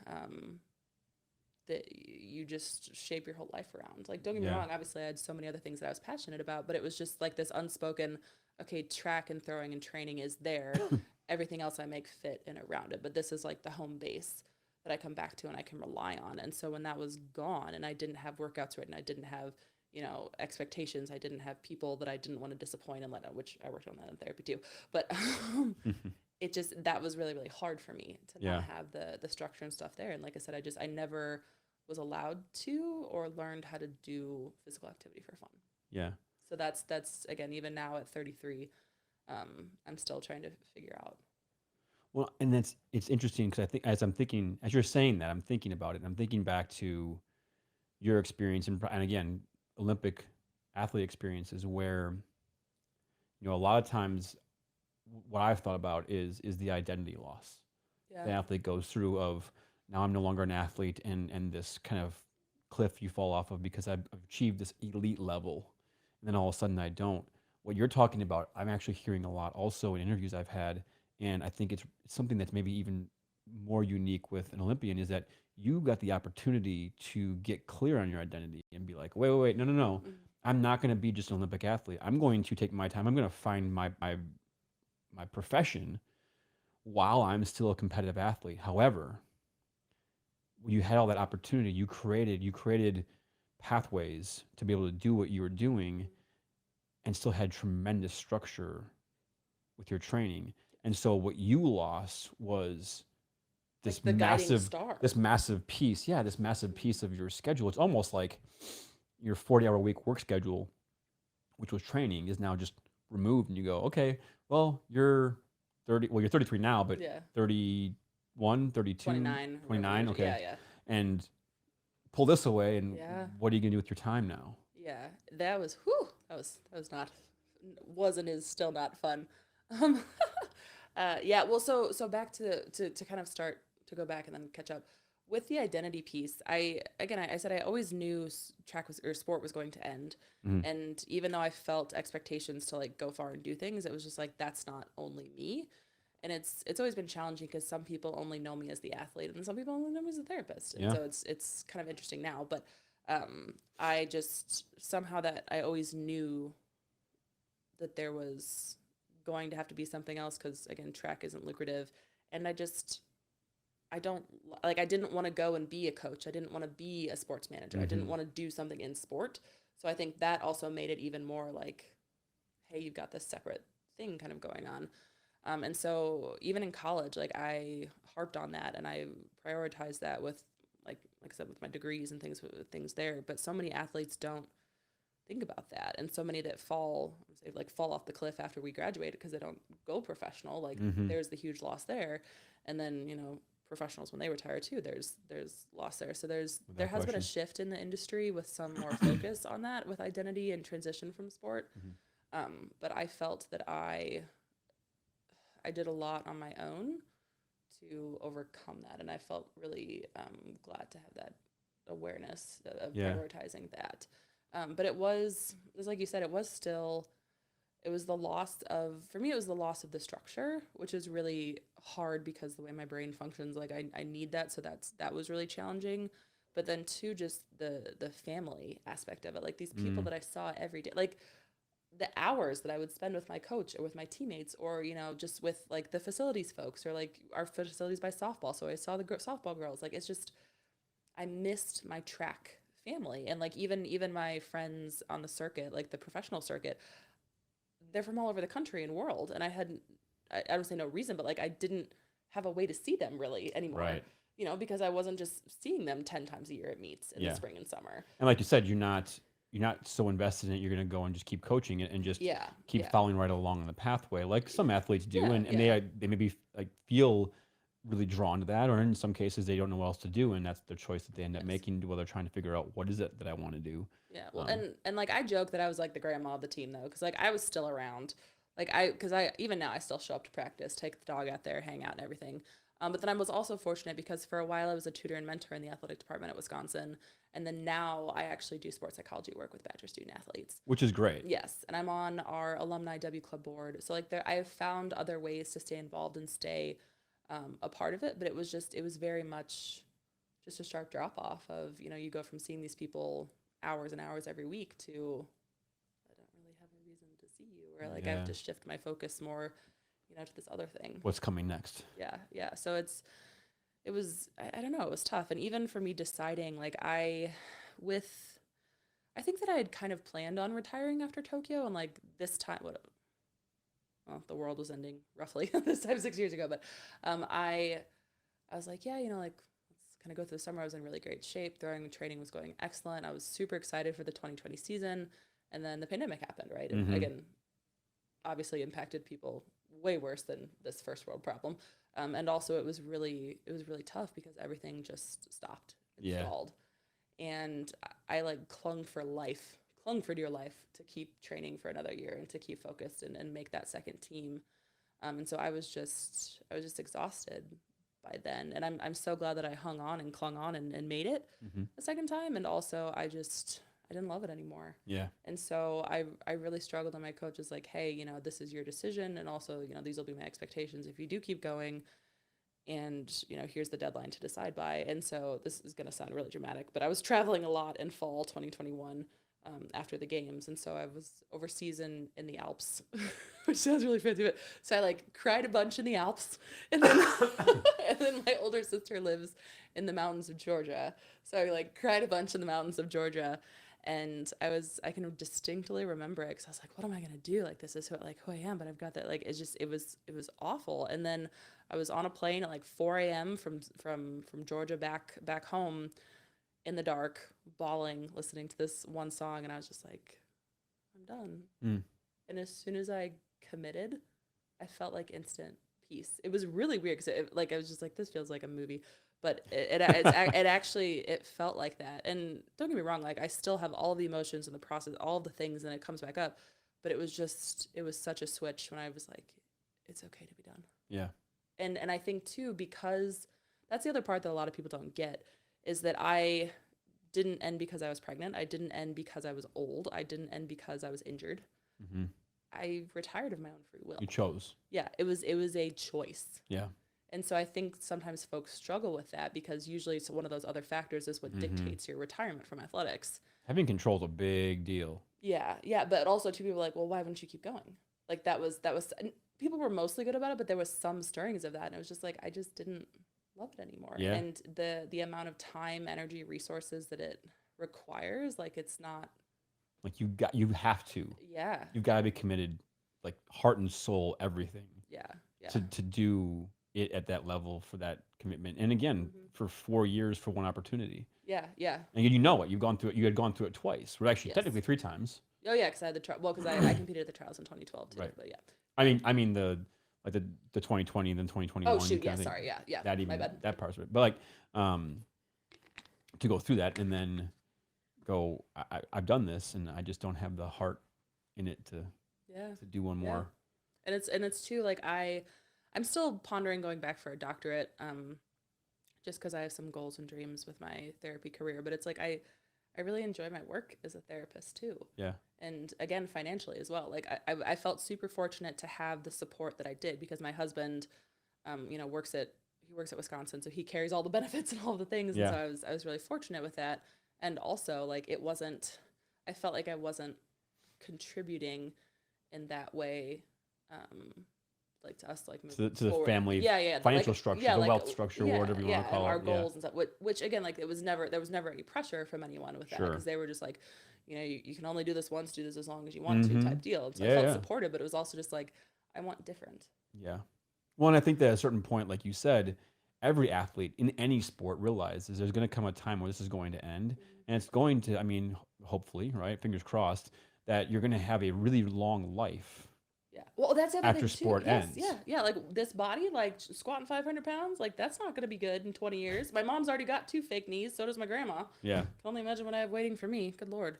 [SPEAKER 2] that you just shape your whole life around. Like don't get me
[SPEAKER 1] Yeah.
[SPEAKER 2] wrong, obviously I had so many other things that I was passionate about, but it was just like this unspoken, okay, track and throwing and training is there, everything else I make fit in around it, but this is like the home base that I come back to and I can rely on. And so when that was gone and I didn't have workouts written, I didn't have expectations. I didn't have people that I didn't want to disappoint and let out, which I worked on that in therapy too. But it just that was really really hard for me to not
[SPEAKER 1] Yeah.
[SPEAKER 2] have the structure and stuff there. And like I said, I never was allowed to or learned how to do physical activity for fun.
[SPEAKER 1] Yeah.
[SPEAKER 2] So that's again even now at 33, I'm still trying to figure out.
[SPEAKER 1] Well, and it's interesting because I think as you're saying that, I'm thinking about it. And I'm thinking back to your experience and again, Olympic athlete experiences where a lot of times what I've thought about is the identity loss
[SPEAKER 2] Yeah.
[SPEAKER 1] the athlete goes through of now I'm no longer an athlete and this kind of cliff you fall off of because I've achieved this elite level and then all of a sudden I don't. What you're talking about, I'm actually hearing a lot also in interviews I've had, and I think it's something that's maybe even more unique with an Olympian is that you got the opportunity to get clear on your identity and be like, wait, no, no, no.
[SPEAKER 2] Mm.
[SPEAKER 1] I'm not going to be just an Olympic athlete. I'm going to take my time. I'm going to find my profession while I'm still a competitive athlete. However, when you had all that opportunity, you created pathways to be able to do what you were doing and still had tremendous structure with your training. And so what you lost was this
[SPEAKER 2] the guiding
[SPEAKER 1] massive
[SPEAKER 2] star.
[SPEAKER 1] this massive piece. Yeah, this massive piece of your schedule. It's almost like your 40-hour a week work schedule, which was training, is now just removed, and you go, okay, well, you're 30. Well, you're 33 now, but
[SPEAKER 2] Yeah.
[SPEAKER 1] 31, 32,
[SPEAKER 2] 29.
[SPEAKER 1] 29. Okay,
[SPEAKER 2] Yeah.
[SPEAKER 1] and pull this away, and
[SPEAKER 2] Yeah.
[SPEAKER 1] what are you gonna do with your time now?
[SPEAKER 2] Yeah. That was whew. That was not wasn't is still not fun. Um, yeah. Well, so back to kind of start to go back and then catch up with the identity piece. I said I always knew track was or sport was going to end,
[SPEAKER 1] Mhm.
[SPEAKER 2] and even though I felt expectations to like go far and do things, it was just like that's not only me. And it's always been challenging because some people only know me as the athlete and some people only know me as a therapist, and
[SPEAKER 1] Yeah.
[SPEAKER 2] so it's kind of interesting now. But I just somehow that I always knew that there was going to have to be something else because again track isn't lucrative, and I don't like I didn't want to go and be a coach. I didn't want to be a sports manager. I didn't
[SPEAKER 1] Mhm.
[SPEAKER 2] want to do something in sport. So I think that also made it even more like, hey, you've got this separate thing kind of going on. And so even in college, like I harped on that and I prioritized that with like I said with my degrees and things there. But so many athletes don't think about that, and so many that fall off the cliff after we graduate because they don't go professional. Like
[SPEAKER 1] Mhm.
[SPEAKER 2] there's the huge loss there, and then professionals when they retire too. There's loss there. So there
[SPEAKER 1] Without
[SPEAKER 2] has been a
[SPEAKER 1] question.
[SPEAKER 2] shift in the industry with some more focus on that with identity and transition from sport.
[SPEAKER 1] Mhm.
[SPEAKER 2] But I felt that I did a lot on my own to overcome that, and I felt really glad to have that awareness of
[SPEAKER 1] Yeah.
[SPEAKER 2] prioritizing that. But it was like you said, it was the loss of for me it was the loss of the structure, which is really hard because the way my brain functions, like I need that, so that was really challenging. But then too, just the family aspect of it, like these people
[SPEAKER 1] Mm.
[SPEAKER 2] that I saw every day, like the hours that I would spend with my coach or with my teammates or just with like the facilities folks or like our facilities by softball, so I saw the softball girls, like it's just I missed my track family, and like even my friends on the circuit, like the professional circuit, they're from all over the country and world, and I don't say no reason, but like I didn't have a way to see them really anymore,
[SPEAKER 1] Right.
[SPEAKER 2] because I wasn't just seeing them 10 times a year at meets in the
[SPEAKER 1] Yeah.
[SPEAKER 2] spring and summer.
[SPEAKER 1] And like you said, you're not so invested in it. You're going to go and just keep coaching it and just
[SPEAKER 2] Yeah,
[SPEAKER 1] keep
[SPEAKER 2] yeah,
[SPEAKER 1] following right along in the pathway, like some athletes do,
[SPEAKER 2] yeah,
[SPEAKER 1] and
[SPEAKER 2] yeah.
[SPEAKER 1] they maybe like feel really drawn to that, or in some cases they don't know what else to do, and that's the choice that they end up
[SPEAKER 2] Yes.
[SPEAKER 1] making while they're trying to figure out what is it that I want to do.
[SPEAKER 2] Yeah, well,
[SPEAKER 1] Um,
[SPEAKER 2] and like I joke that I was like the grandma of the team though, because like I was still around, like because I even now I still show up to practice, take the dog out there, hang out and everything. But then I was also fortunate because for a while I was a tutor and mentor in the athletic department at Wisconsin, and then now I actually do sports psychology work with Badger student athletes.
[SPEAKER 1] which is great.
[SPEAKER 2] Yes, and I'm on our alumni W Club board, so like there I have found other ways to stay involved and stay a part of it, but it was very much just a sharp drop off of you go from seeing these people hours and hours every week to I don't really have a reason to see you, or like I have
[SPEAKER 1] Yeah.
[SPEAKER 2] to shift my focus more to this other thing.
[SPEAKER 1] What's coming next?
[SPEAKER 2] Yeah, so it was I don't know, it was tough, and even for me deciding like with I think that I had kind of planned on retiring after Tokyo, and like this time well, the world was ending roughly this time 6 years ago, but I was like, yeah, like let's kind of go through the summer. I was in really great shape. Throwing and training was going excellent. I was super excited for the 2020 season. And then the pandemic happened, right? And
[SPEAKER 1] Hmm.
[SPEAKER 2] again, obviously impacted people way worse than this first world problem. And also it was really tough because everything just stopped and
[SPEAKER 1] Yeah.
[SPEAKER 2] stalled. And I like clung for dear life to keep training for another year and to keep focused and make that second team. And so I was just exhausted by then. And I'm so glad that I hung on and clung on and made it
[SPEAKER 1] Hmm.
[SPEAKER 2] the second time. And also I didn't love it anymore.
[SPEAKER 1] Yeah.
[SPEAKER 2] And so I really struggled, and my coach was like, hey, this is your decision. And also, these will be my expectations if you do keep going. And, here's the deadline to decide by. And so this is going to sound really dramatic, but I was traveling a lot in fall 2021 after the games. And so I was overseas in the Alps, which sounds really fancy, but so I like cried a bunch in the Alps. And then, and then my older sister lives in the mountains of Georgia. So I like cried a bunch in the mountains of Georgia. And I can distinctly remember it because I was like, what am I gonna do? Like, this is who I am, but I've got that. Like, it was awful. And then I was on a plane at like 4 a.m. from Georgia back home in the dark, bawling, listening to this one song, and I was just like, I'm done.
[SPEAKER 1] Mm.
[SPEAKER 2] And as soon as I committed, I felt like instant peace. It was really weird because I was just like, this feels like a movie, but it actually it felt like that. And don't get me wrong, like I still have all the emotions and the process, all of the things, and it comes back up. But it was such a switch when I was like, it's okay to be done.
[SPEAKER 1] Yeah.
[SPEAKER 2] And I think too, because that's the other part that a lot of people don't get, is that I didn't end because I was pregnant. I didn't end because I was old. I didn't end because I was injured.
[SPEAKER 1] Mm-hmm.
[SPEAKER 2] I retired of my own free will.
[SPEAKER 1] You chose.
[SPEAKER 2] Yeah, it was a choice.
[SPEAKER 1] Yeah.
[SPEAKER 2] And so I think sometimes folks struggle with that because usually one of those other factors is what dictates your retirement from athletics.
[SPEAKER 1] Having control is a big deal.
[SPEAKER 2] Yeah, yeah, but also two people are like, well, why wouldn't you keep going? Like that was and people were mostly good about it, but there was some stirrings of that, and it was just like I just didn't love it anymore.
[SPEAKER 1] Yeah.
[SPEAKER 2] And the amount of time, energy, resources that it requires, like it's not
[SPEAKER 1] like you have to.
[SPEAKER 2] Yeah.
[SPEAKER 1] You've got to be committed, like heart and soul, everything.
[SPEAKER 2] Yeah. Yeah.
[SPEAKER 1] To do it at that level for that commitment, and again for 4 years for one opportunity.
[SPEAKER 2] Yeah. Yeah.
[SPEAKER 1] And you know it. You've gone through it. You had gone through it twice. Well, actually,
[SPEAKER 2] Yes.
[SPEAKER 1] technically 3 times.
[SPEAKER 2] Oh yeah, because I had the trial. Well, because I competed at the trials in 2012 too.
[SPEAKER 1] Right.
[SPEAKER 2] But yeah.
[SPEAKER 1] I mean the 2020 and then 2021.
[SPEAKER 2] Oh shoot! Yeah. Sorry. Yeah. Yeah.
[SPEAKER 1] That even
[SPEAKER 2] my bad.
[SPEAKER 1] that part's of it. But like to go through that and then go, I've done this and I just don't have the heart in it to do one more.
[SPEAKER 2] And it's too like I'm still pondering going back for a doctorate, just because I have some goals and dreams with my therapy career. But it's like I really enjoy my work as a therapist too.
[SPEAKER 1] Yeah.
[SPEAKER 2] And again, financially as well. Like I felt super fortunate to have the support that I did because my husband, works at Wisconsin, so he carries all the benefits and all the things.
[SPEAKER 1] Yeah.
[SPEAKER 2] And so I was really fortunate with that. And also like I felt like I wasn't contributing in that way, like to us, like
[SPEAKER 1] to the family, financial structure, the wealth structure, whatever you want to call it,
[SPEAKER 2] our goals and stuff. Which again, like there was never any pressure from anyone with that because they were just like, you can only do this once, do this as long as you want to, type deal. So I felt supported, but it was also just like I want different. Yeah.
[SPEAKER 1] Well, and I think that at a certain point, like you said, every athlete in any sport realizes there's going to come a time where this is going to end, and it's going to. I mean, hopefully, right? Fingers crossed that you're going to have a really long life.
[SPEAKER 2] Yeah. Well, that's the other
[SPEAKER 1] after
[SPEAKER 2] thing
[SPEAKER 1] sport
[SPEAKER 2] too.
[SPEAKER 1] ends.
[SPEAKER 2] Yeah. Yeah. Like this body, like squatting 500 pounds, like that's not going to be good in 20 years. My mom's already got 2 fake knees. So does my grandma.
[SPEAKER 1] Yeah.
[SPEAKER 2] Can only imagine what I have waiting for me. Good Lord.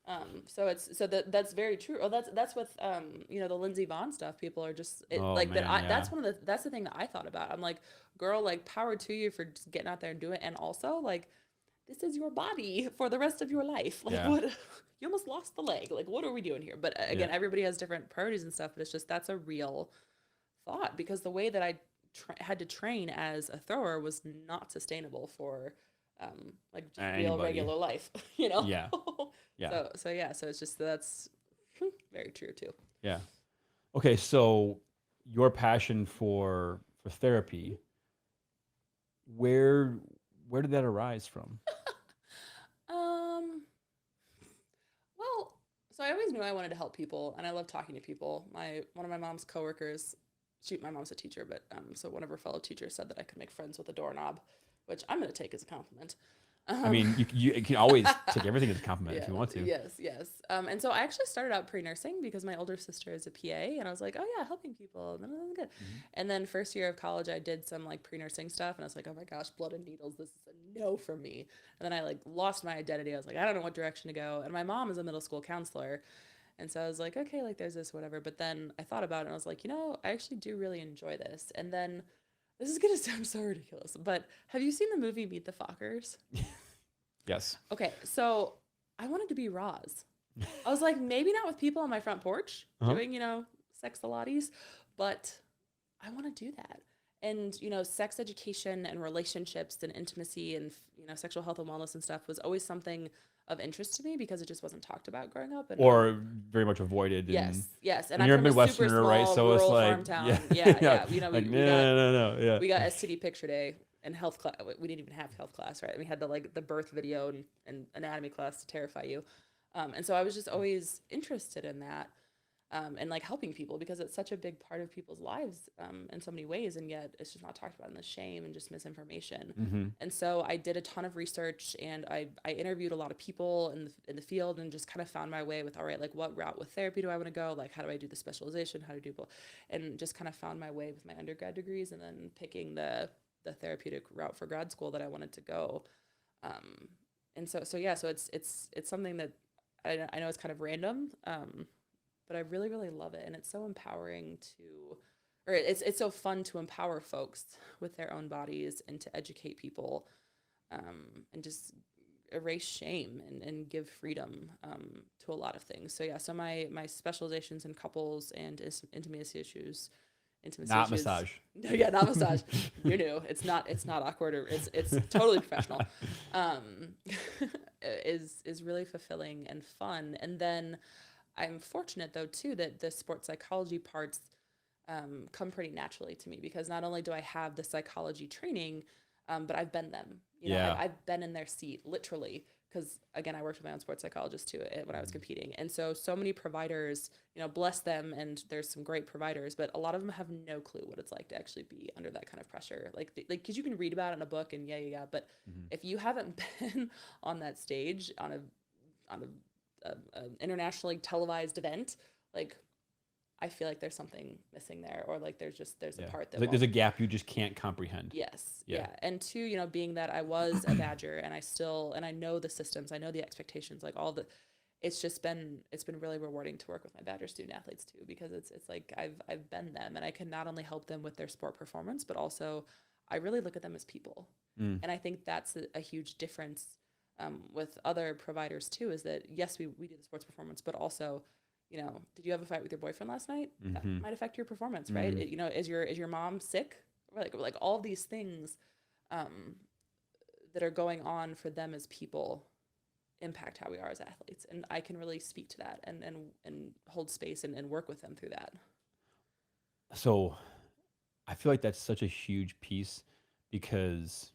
[SPEAKER 2] That's very true. Oh, that's with the Lindsey Vonn stuff. People are just that's the thing that I thought about. I'm like, girl, like power to you for just getting out there and doing it. And also like, this is your body for the rest of your life. Like what, you almost lost the leg. Like what are we doing here? But again, everybody has different priorities and stuff, but it's just, that's a real thought because the way that I had to train as a thrower was not sustainable for like just real regular life,
[SPEAKER 1] Yeah. Yeah.
[SPEAKER 2] So it's just, that's very true too.
[SPEAKER 1] Yeah. Okay. So your passion for therapy, where did that arise from?
[SPEAKER 2] Well, so I always knew I wanted to help people and I love talking to people. One of my mom's coworkers, my mom's a teacher, but so one of her fellow teachers said that I could make friends with a doorknob, which I'm going to take as a compliment.
[SPEAKER 1] I mean, you can always take everything as a compliment if you want to.
[SPEAKER 2] Yes. And so I actually started out pre-nursing because my older sister is a PA, and I was like, oh yeah, helping people. Good. Mm-hmm. And then first year of college, I did some like pre-nursing stuff, and I was like, oh my gosh, blood and needles, this is a no for me. And then I like lost my identity. I was like, I don't know what direction to go. And my mom is a middle school counselor, and so I was like, okay, like there's this whatever. But then I thought about it, and I was like, I actually do really enjoy this. And then this is gonna sound so ridiculous, but have you seen the movie Meet the Fockers?
[SPEAKER 1] Yes.
[SPEAKER 2] Okay, so I wanted to be Roz. I was like, maybe not with people on my front porch doing, sex-a-lotties, but I want to do that. And, sex education and relationships and intimacy and, sexual health and wellness and stuff was always something of interest to me because it just wasn't talked about growing up. And
[SPEAKER 1] or very much avoided.
[SPEAKER 2] Yes. And
[SPEAKER 1] I'm
[SPEAKER 2] you're a
[SPEAKER 1] Midwesterner, right? So it's like,
[SPEAKER 2] farm town. Yeah. We got
[SPEAKER 1] no. Yeah.
[SPEAKER 2] We got STD picture day. in health class. We didn't even have health class, right? We had the birth video and anatomy class to terrify you. And so I was just always interested in that, and like helping people because it's such a big part of people's lives, in so many ways, and yet it's just not talked about in the shame and just misinformation.
[SPEAKER 1] Mm-hmm.
[SPEAKER 2] And so I did a ton of research, and I interviewed a lot of people in the field, and just kind of found my way with, all right, like what route with therapy do I want to go? Like how do I do the specialization? How to do both? And just kind of found my way with my undergrad degrees, and then picking the therapeutic route for grad school that I wanted to go. And so yeah, so it's something that I know it's kind of random, but I really, really love it. And it's so empowering or it's so fun to empower folks with their own bodies and to educate people, and just erase shame and give freedom, to a lot of things. So yeah, so my specializations in couples and intimacy issues.
[SPEAKER 1] Not massage.
[SPEAKER 2] No, yeah, not massage. You knew it's not awkward, or it's totally professional. Is really fulfilling and fun. And then I'm fortunate though too that the sports psychology parts, come pretty naturally to me, because not only do I have the psychology training, but I've been them. You know,
[SPEAKER 1] Yeah.
[SPEAKER 2] I've been in their seat literally, because again, I worked with my own sports psychologist too, when I was competing. And so many providers, you know, bless them, and there's some great providers, but a lot of them have no clue what it's like to actually be under that kind of pressure. Like because you can read about it in a book and yeah, but
[SPEAKER 1] Mm-hmm.
[SPEAKER 2] if you haven't been on that stage on a internationally televised event, like I feel like there's something missing there, or like there's a
[SPEAKER 1] Yeah.
[SPEAKER 2] part that
[SPEAKER 1] Like there's a gap you just can't comprehend.
[SPEAKER 2] Yes.
[SPEAKER 1] Yeah.
[SPEAKER 2] Yeah. And two, you know, being that I was a Badger, and I know the systems, I know the expectations, like it's been really rewarding to work with my Badger student athletes too, because it's like I've been them, and I can not only help them with their sport performance, but also I really look at them as people.
[SPEAKER 1] Mm.
[SPEAKER 2] And I think that's a huge difference, with other providers too, is that yes, we do the sports performance, but also, you know, did you have a fight with your boyfriend last night? That
[SPEAKER 1] Mm-hmm.
[SPEAKER 2] might affect your performance, right?
[SPEAKER 1] Mm-hmm.
[SPEAKER 2] You know, is your mom sick? Like all these things, that are going on for them as people impact how we are as athletes. And I can really speak to that and hold space and work with them through that.
[SPEAKER 1] So I feel like that's such a huge piece, because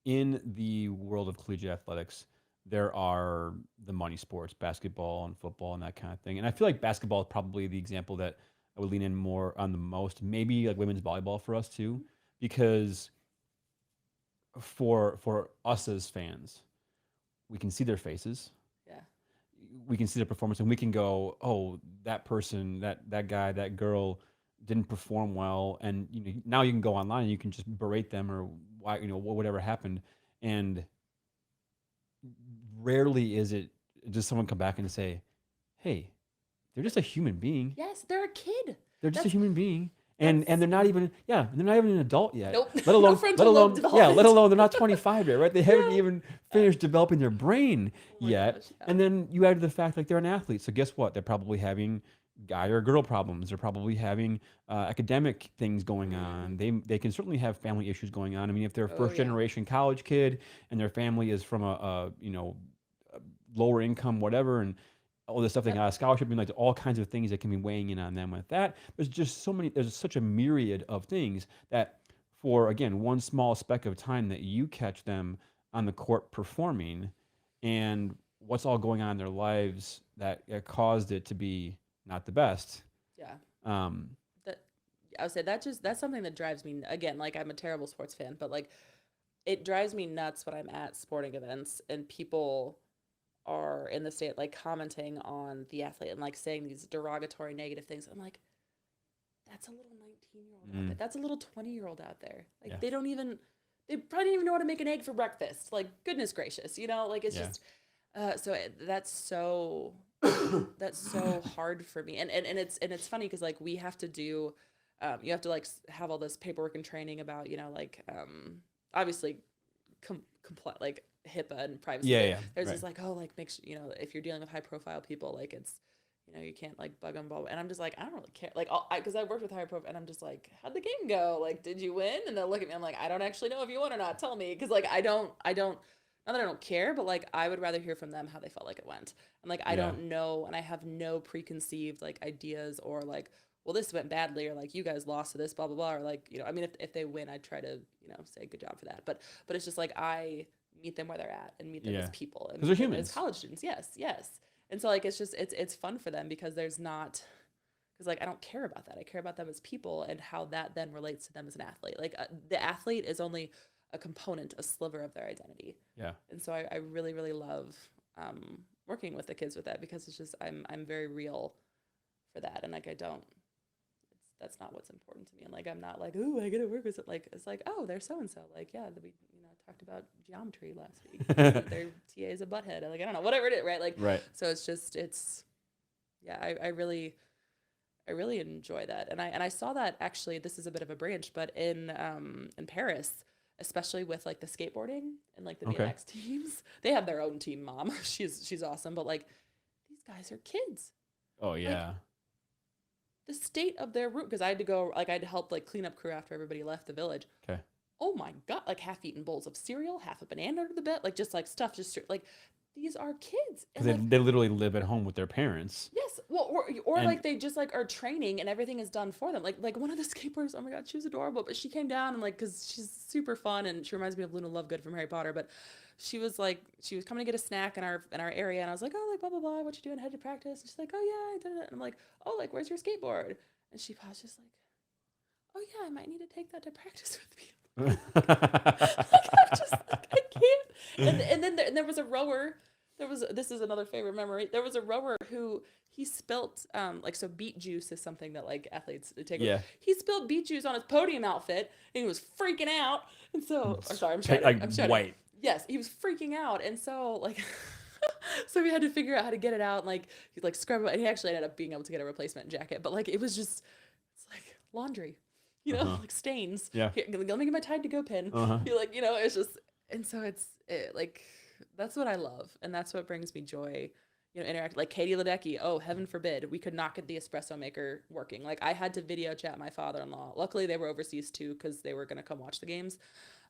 [SPEAKER 1] in the world of collegiate athletics, there are the money sports, basketball and football and that kind of thing. And I feel like basketball is probably the example that I would lean in more on the most. Maybe like women's volleyball for us too, because for us as fans, we can see their faces,
[SPEAKER 2] Yeah.
[SPEAKER 1] we can see their performance, and we can go, oh, that person, that guy, that girl didn't perform well, and you know, now you can go online and you can just berate them, or why, you know, whatever happened. And rarely does someone come back and say, hey, they're just a human being.
[SPEAKER 2] Yes, they're a kid.
[SPEAKER 1] They're just a
[SPEAKER 2] That's
[SPEAKER 1] human being. And they're not even they're not even an adult yet.
[SPEAKER 2] Nope.
[SPEAKER 1] Let
[SPEAKER 2] No
[SPEAKER 1] alone
[SPEAKER 2] frontal lobe development.
[SPEAKER 1] let alone they're not 25 yet, right? They haven't even finished developing their brain
[SPEAKER 2] Oh my
[SPEAKER 1] yet.
[SPEAKER 2] gosh, yeah.
[SPEAKER 1] And then you add to the fact like they're an athlete. So guess what? They're probably having guy or girl problems. They're probably having academic things going on. They can certainly have family issues going on. I mean, if they're a
[SPEAKER 2] Oh,
[SPEAKER 1] first
[SPEAKER 2] yeah.
[SPEAKER 1] generation college kid and their family is from a lower income, whatever, and all this stuff, they
[SPEAKER 2] Yep.
[SPEAKER 1] got a scholarship, and like all kinds of things that can be weighing in on them with that. There's such a myriad of things that for, again, one small speck of time that you catch them on the court performing, and what's all going on in their lives that caused it to be not the best.
[SPEAKER 2] Yeah.
[SPEAKER 1] Um,
[SPEAKER 2] That I would say that's something that drives me, again, like I'm a terrible sports fan, but like it drives me nuts when I'm at sporting events and people are in the state like commenting on the athlete and like saying these derogatory negative things. I'm like, that's a little 19-year-old out there. That's a little 20-year-old out there. Like
[SPEAKER 1] Yeah.
[SPEAKER 2] they probably don't even know how to make an egg for breakfast. Like goodness gracious, you know, like it's
[SPEAKER 1] Yeah.
[SPEAKER 2] just that's so hard for me. And it's funny because like we have to do you have to like have all this paperwork and training about, you know, like obviously comply like HIPAA and privacy.
[SPEAKER 1] Yeah,
[SPEAKER 2] There's
[SPEAKER 1] right.
[SPEAKER 2] this like, oh, like make sure, you know, if you're dealing with high profile people, like it's, you know, you can't like bug them, and I'm just like, I don't really care, like because I worked with high profile, and I'm just like, how'd the game go? Like, did you win? And they'll look at me, I'm like, I don't actually know if you won or not. Tell me, because like I don't. Not that I don't care, but like I would rather hear from them how they felt like it went, and like I
[SPEAKER 1] Yeah.
[SPEAKER 2] don't know, and I have no preconceived like ideas or like well, this went badly, or like you guys lost to this, blah blah blah, or like, I mean, if they win, I try to, say good job for that. But it's just like I meet them where they're at and meet them as
[SPEAKER 1] Yeah.
[SPEAKER 2] people and
[SPEAKER 1] Because
[SPEAKER 2] meet
[SPEAKER 1] they're
[SPEAKER 2] them as
[SPEAKER 1] humans.
[SPEAKER 2] college students. Yes, yes. And so like it's fun for them because there's not because like I don't care about that. I care about them as people and how that then relates to them as an athlete. Like the athlete is only a component, a sliver of their identity.
[SPEAKER 1] Yeah.
[SPEAKER 2] And so I really really love working with the kids with that because it's just I'm very real for that, and like I don't. That's not what's important to me, and like I'm not like, ooh, I gotta work with it. Like it's like, oh, they're so and so. Like yeah, we talked about geometry last week. Their TA is a butthead. Like I don't know, whatever it is, right? Like
[SPEAKER 1] Right.
[SPEAKER 2] so it's yeah. I really enjoy that, and I saw that actually. This is a bit of a branch, but in Paris, especially with like the skateboarding and like the
[SPEAKER 1] Okay.
[SPEAKER 2] BMX teams, they have their own team. Mom, she's awesome, but like these guys are kids.
[SPEAKER 1] Oh yeah.
[SPEAKER 2] The state of their room, because I had to go, like I had to help like clean up crew after everybody left the village.
[SPEAKER 1] Okay.
[SPEAKER 2] Oh my god, like half-eaten bowls of cereal, half a banana under the bed, like just like stuff, just like these are kids.
[SPEAKER 1] Because
[SPEAKER 2] And like
[SPEAKER 1] they literally live at home with their parents.
[SPEAKER 2] yes, well, or
[SPEAKER 1] And
[SPEAKER 2] like they just like are training and everything is done for them. Like one of the skateboarders, oh my god, she was adorable, but she came down and like because she's super fun and she reminds me of Luna Lovegood from Harry Potter, but she was coming to get a snack in our area and I was like, oh, like blah blah blah, what you doing, head to practice? And she's like, oh yeah, I did it. And I'm like, oh, like where's your skateboard? And she paused, just like, oh yeah, I might need to take that to practice with me. Like, I'm just like, I can't. And then there was a rower. This is another favorite memory. There was a rower who he spilt like so beet juice is something that like athletes take.
[SPEAKER 1] Yeah.
[SPEAKER 2] He spilled beet juice on his podium outfit and he was freaking out. And so I'm sorry, I'm
[SPEAKER 1] like
[SPEAKER 2] shouting.
[SPEAKER 1] white.
[SPEAKER 2] Yes, he was freaking out. And so like so we had to figure out how to get it out and like he like scrub it and he actually ended up being able to get a replacement jacket. But like it was just it's like laundry. Like stains.
[SPEAKER 1] Yeah.
[SPEAKER 2] Here, let me get my Tide to Go pin. You're like, it's just, and so like, that's what I love. And that's what brings me joy, interact. Like Katie Ledecky, oh, heaven forbid, we could not get the espresso maker working. Like I had to video chat my father-in-law. Luckily they were overseas too, because they were going to come watch the games.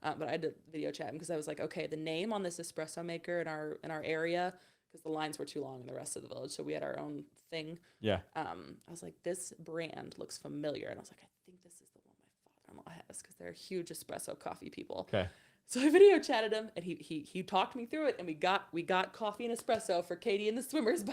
[SPEAKER 2] But I had to video chat him because I was like, okay, the name on this espresso maker in our area, because the lines were too long in the rest of the village. So we had our own thing.
[SPEAKER 1] Yeah.
[SPEAKER 2] I was like, this brand looks familiar. And I was like, I think this is the one my father-in-law has because they're huge espresso coffee people.
[SPEAKER 1] Okay.
[SPEAKER 2] So I video chatted him and he talked me through it and we got coffee and espresso for Katie and the swimmers.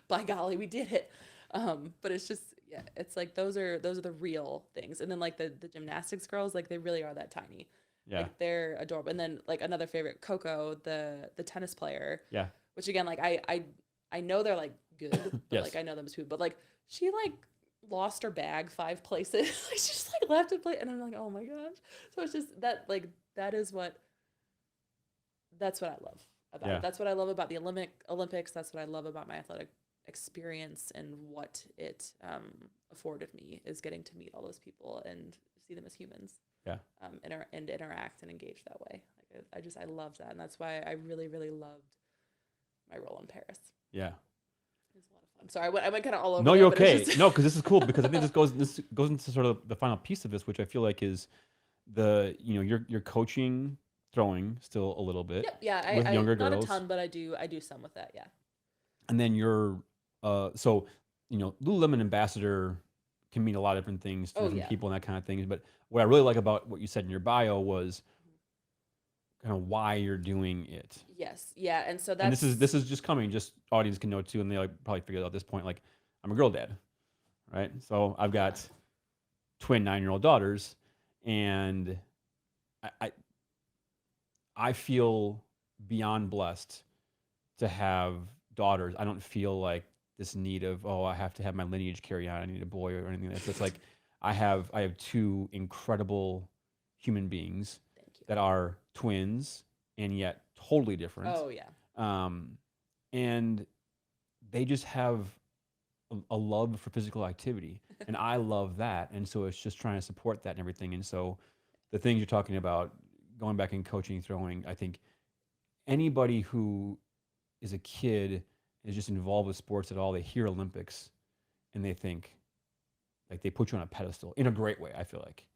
[SPEAKER 2] By golly, we did it. But it's just, yeah, it's like those are the real things. And then like the gymnastics girls, like they really are that tiny.
[SPEAKER 1] Yeah.
[SPEAKER 2] Like they're adorable. And then like another favorite, Coco, the tennis player.
[SPEAKER 1] Yeah.
[SPEAKER 2] Which again, like I know they're like good, but
[SPEAKER 1] Yes.
[SPEAKER 2] like I know them as people. But like she like lost her bag 5 places. Like she just like left it play, and I'm like, oh my gosh. So it's just that like that's what I love about it. That's what I love about the Olympics. That's what I love about my athletic experience and what it afforded me is getting to meet all those people and see them as humans.
[SPEAKER 1] Yeah.
[SPEAKER 2] And interact and engage that way. Like I love that, and that's why I really really loved my role in Paris.
[SPEAKER 1] Yeah.
[SPEAKER 2] It was a lot of fun. Sorry, I went kind of all over.
[SPEAKER 1] No,
[SPEAKER 2] there,
[SPEAKER 1] you're
[SPEAKER 2] but it's
[SPEAKER 1] okay.
[SPEAKER 2] just-
[SPEAKER 1] No, because this is cool because I think this goes into sort of the final piece of this, which I feel like is you're coaching throwing still a little bit.
[SPEAKER 2] Yep, yeah,
[SPEAKER 1] with younger
[SPEAKER 2] not
[SPEAKER 1] girls.
[SPEAKER 2] a ton, but I do some with that. Yeah.
[SPEAKER 1] And then you're so Lululemon ambassador can mean a lot of different things to different people and that kind of things. But what I really like about what you said in your bio was kind of why you're doing it.
[SPEAKER 2] Yes. Yeah. And so that's
[SPEAKER 1] And this is just coming, just audience can know too, and they like probably figured out at this point, like I'm a girl dad, right? So I've got twin 9-year-old daughters, and I feel beyond blessed to have daughters. I don't feel like this need of, oh, I have to have my lineage carry on. I need a boy or anything. It's just like I have 2 incredible human beings that are twins and yet totally different.
[SPEAKER 2] Oh yeah.
[SPEAKER 1] And they just have a love for physical activity, and I love that. And so it's just trying to support that and everything. And so the things you're talking about, going back and coaching, throwing, I think anybody who is a kid is just involved with sports at all, they hear Olympics and they think like they put you on a pedestal in a great way. I feel like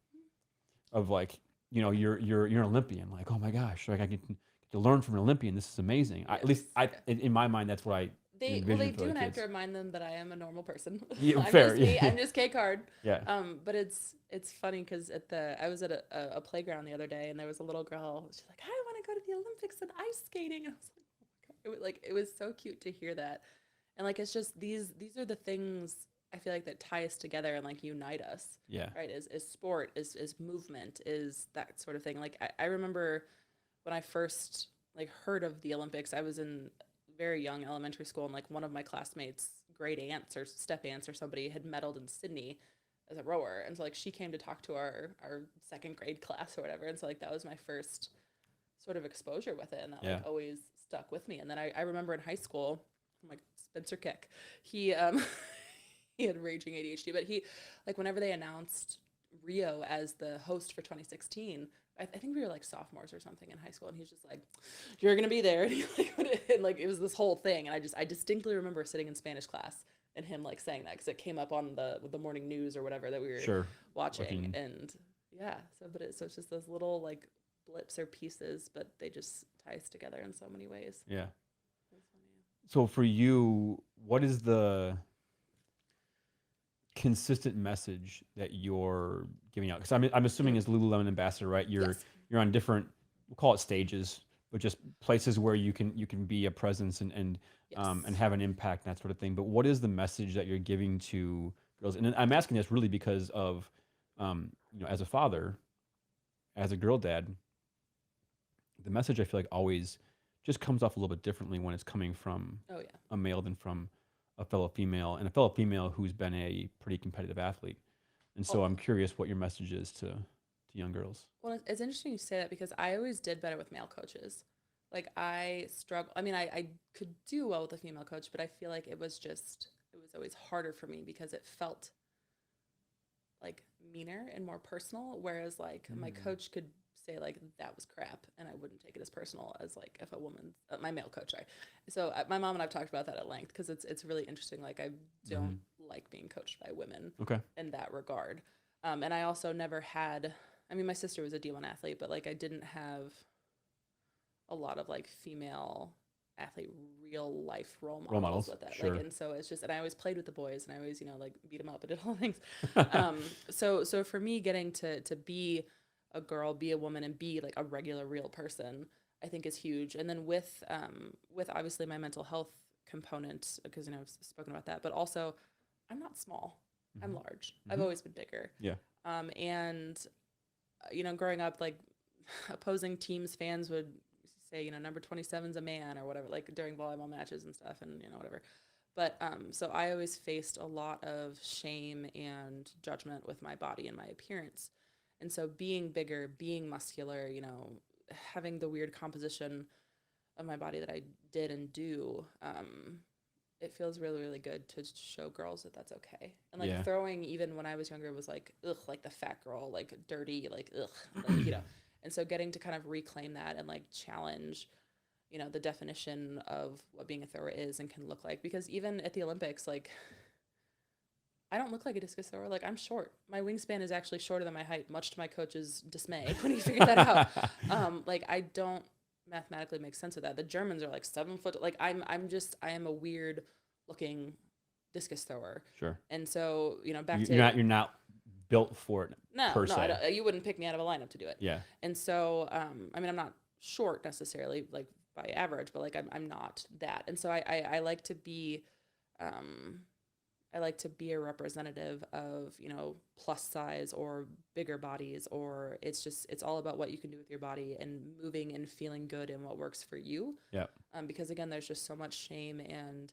[SPEAKER 1] of like, you're an Olympian. Like, oh my gosh, like I get to learn from an Olympian. This is amazing. At least in my mind, that's what
[SPEAKER 2] They
[SPEAKER 1] envision for
[SPEAKER 2] do,
[SPEAKER 1] the
[SPEAKER 2] and I have to
[SPEAKER 1] kids.
[SPEAKER 2] remind them that I am a normal person.
[SPEAKER 1] Yeah,
[SPEAKER 2] I'm
[SPEAKER 1] fair.
[SPEAKER 2] just me. I'm just K Card.
[SPEAKER 1] Yeah.
[SPEAKER 2] But it's funny because I was at a playground the other day, and there was a little girl. She's like, I want to go to the Olympics and ice skating. And I was like, oh my God. It was so cute to hear that, and like it's just these are the things I feel like that tie us together and like unite us.
[SPEAKER 1] Yeah.
[SPEAKER 2] Right? Is sport, is movement, is that sort of thing. Like I remember when I first like heard of the Olympics, I was in very young elementary school, and like one of my classmates' great aunts or step aunts or somebody had medaled in Sydney as a rower, and so like she came to talk to our second grade class or whatever, and so like that was my first sort of exposure with it, and that
[SPEAKER 1] Yeah.
[SPEAKER 2] like always stuck with me. And then I remember in high school, I'm like Spencer Kick, he he had raging ADHD, but he like whenever they announced Rio as the host for 2016. I think we were like sophomores or something in high school, and he's just like, "You're gonna be there," and, and like it was this whole thing, and I distinctly remember sitting in Spanish class and him like saying that because it came up on the morning news or whatever that we were
[SPEAKER 1] Sure.
[SPEAKER 2] watching,
[SPEAKER 1] Looking.
[SPEAKER 2] and yeah, so it's just those little like blips or pieces, but they just tie us together in so many ways.
[SPEAKER 1] Yeah.
[SPEAKER 2] It's funny.
[SPEAKER 1] So for you, what is the consistent message that you're giving out? Because I'm assuming as Lululemon ambassador, right?
[SPEAKER 2] Yes.
[SPEAKER 1] You're on different, we'll call it stages, but just places where you can be a presence and
[SPEAKER 2] Yes.
[SPEAKER 1] have an impact and that sort of thing. But what is the message that you're giving to girls? And I'm asking this really because of, as a father, as a girl dad, the message I feel like always just comes off a little bit differently when it's coming from
[SPEAKER 2] Oh yeah.
[SPEAKER 1] a male than from a fellow female, and a fellow female who's been a pretty competitive athlete. And so
[SPEAKER 2] Oh,
[SPEAKER 1] I'm curious what your message is to young girls.
[SPEAKER 2] well, it's interesting you say that because I always did better with male coaches. Like I struggle. I mean, I could do well with a female coach, but I feel like it was always harder for me because it felt like meaner and more personal. Whereas like my
[SPEAKER 1] Mm.
[SPEAKER 2] coach could say like that was crap, and I wouldn't take it as personal as like if a woman, my male coach, sorry. So my mom and I've talked about that at length because it's really interesting. Like I don't
[SPEAKER 1] Hmm.
[SPEAKER 2] like being coached by women
[SPEAKER 1] Okay.
[SPEAKER 2] in that regard. And I also never had. I mean, my sister was a D1 athlete, but like I didn't have a lot of like female athlete real life role
[SPEAKER 1] Role
[SPEAKER 2] models
[SPEAKER 1] models,
[SPEAKER 2] with that, like,
[SPEAKER 1] sure.
[SPEAKER 2] and so it's just, and I always played with the boys, and I always like beat them up and did all the things. So for me, getting to be a girl, be a woman, and be like a regular real person, I think is huge. And then with obviously my mental health component, because I've spoken about that, but also I'm not small, I'm
[SPEAKER 1] Hmm.
[SPEAKER 2] large. I've
[SPEAKER 1] Hmm.
[SPEAKER 2] always been bigger.
[SPEAKER 1] Yeah.
[SPEAKER 2] And growing up, like opposing teams fans would say, number 27's a man or whatever, like during volleyball matches and stuff, and whatever. But so I always faced a lot of shame and judgment with my body and my appearance. And so being bigger, being muscular, having the weird composition of my body that I did and do, it feels really, really good to show girls that that's okay. And like
[SPEAKER 1] Yeah.
[SPEAKER 2] throwing, even when I was younger, was like, ugh, like the fat girl, like dirty, like, ugh, like. And so getting to kind of reclaim that and like challenge, the definition of what being a thrower is and can look like. Because even at the Olympics, like, I don't look like a discus thrower. Like, I'm short. My wingspan is actually shorter than my height, much to my coach's dismay when he figured that out. Like, I don't mathematically make sense of that. The Germans are like 7 foot. Like, I am a weird looking discus thrower.
[SPEAKER 1] Sure.
[SPEAKER 2] And so, back
[SPEAKER 1] You-
[SPEAKER 2] to
[SPEAKER 1] You're not built for it per
[SPEAKER 2] no, I
[SPEAKER 1] se.
[SPEAKER 2] don't, you wouldn't pick me out of a lineup to do it.
[SPEAKER 1] Yeah.
[SPEAKER 2] And so, I mean, I'm not short necessarily, like by average, but like I'm not that. And so I like to be, I like to be a representative of, plus size or bigger bodies, or it's all about what you can do with your body and moving and feeling good and what works for you.
[SPEAKER 1] Yeah.
[SPEAKER 2] Because again, there's just so much shame and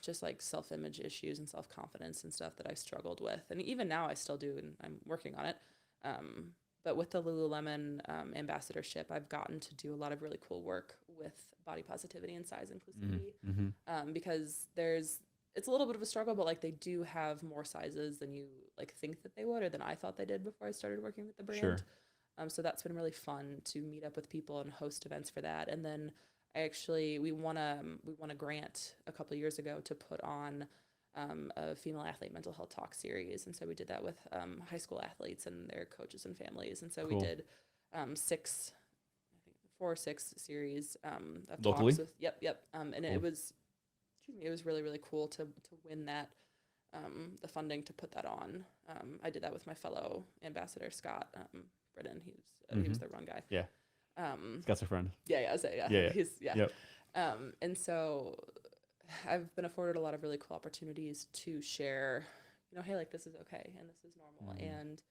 [SPEAKER 2] just like self-image issues and self-confidence and stuff that I struggled with, and even now I still do, and I'm working on it. But with the Lululemon ambassadorship, I've gotten to do a lot of really cool work with body positivity and size inclusivity,
[SPEAKER 1] Mm-hmm.
[SPEAKER 2] because it's a little bit of a struggle, but like they do have more sizes than you like think that they would, or than I thought they did before I started working with the brand.
[SPEAKER 1] Sure.
[SPEAKER 2] So that's been really fun to meet up with people and host events for that. And then we won a grant a couple of years ago to put on a female athlete mental health talk series, and so we did that with high school athletes and their coaches and families. And so we
[SPEAKER 1] Cool.
[SPEAKER 2] did 6, I think 4 or 6 series of
[SPEAKER 1] Locally?
[SPEAKER 2] talks with. Yep. And
[SPEAKER 1] Cool.
[SPEAKER 2] it was, excuse me, it was really cool to win that, the funding to put that on. I did that with my fellow ambassador Scott Britton. He was the run guy.
[SPEAKER 1] Yeah.
[SPEAKER 2] Um,
[SPEAKER 1] Scott's a friend.
[SPEAKER 2] yeah.
[SPEAKER 1] Yeah.
[SPEAKER 2] He's yeah.
[SPEAKER 1] Yep.
[SPEAKER 2] And so I've been afforded a lot of really cool opportunities to share, hey, like this is okay and this is normal. And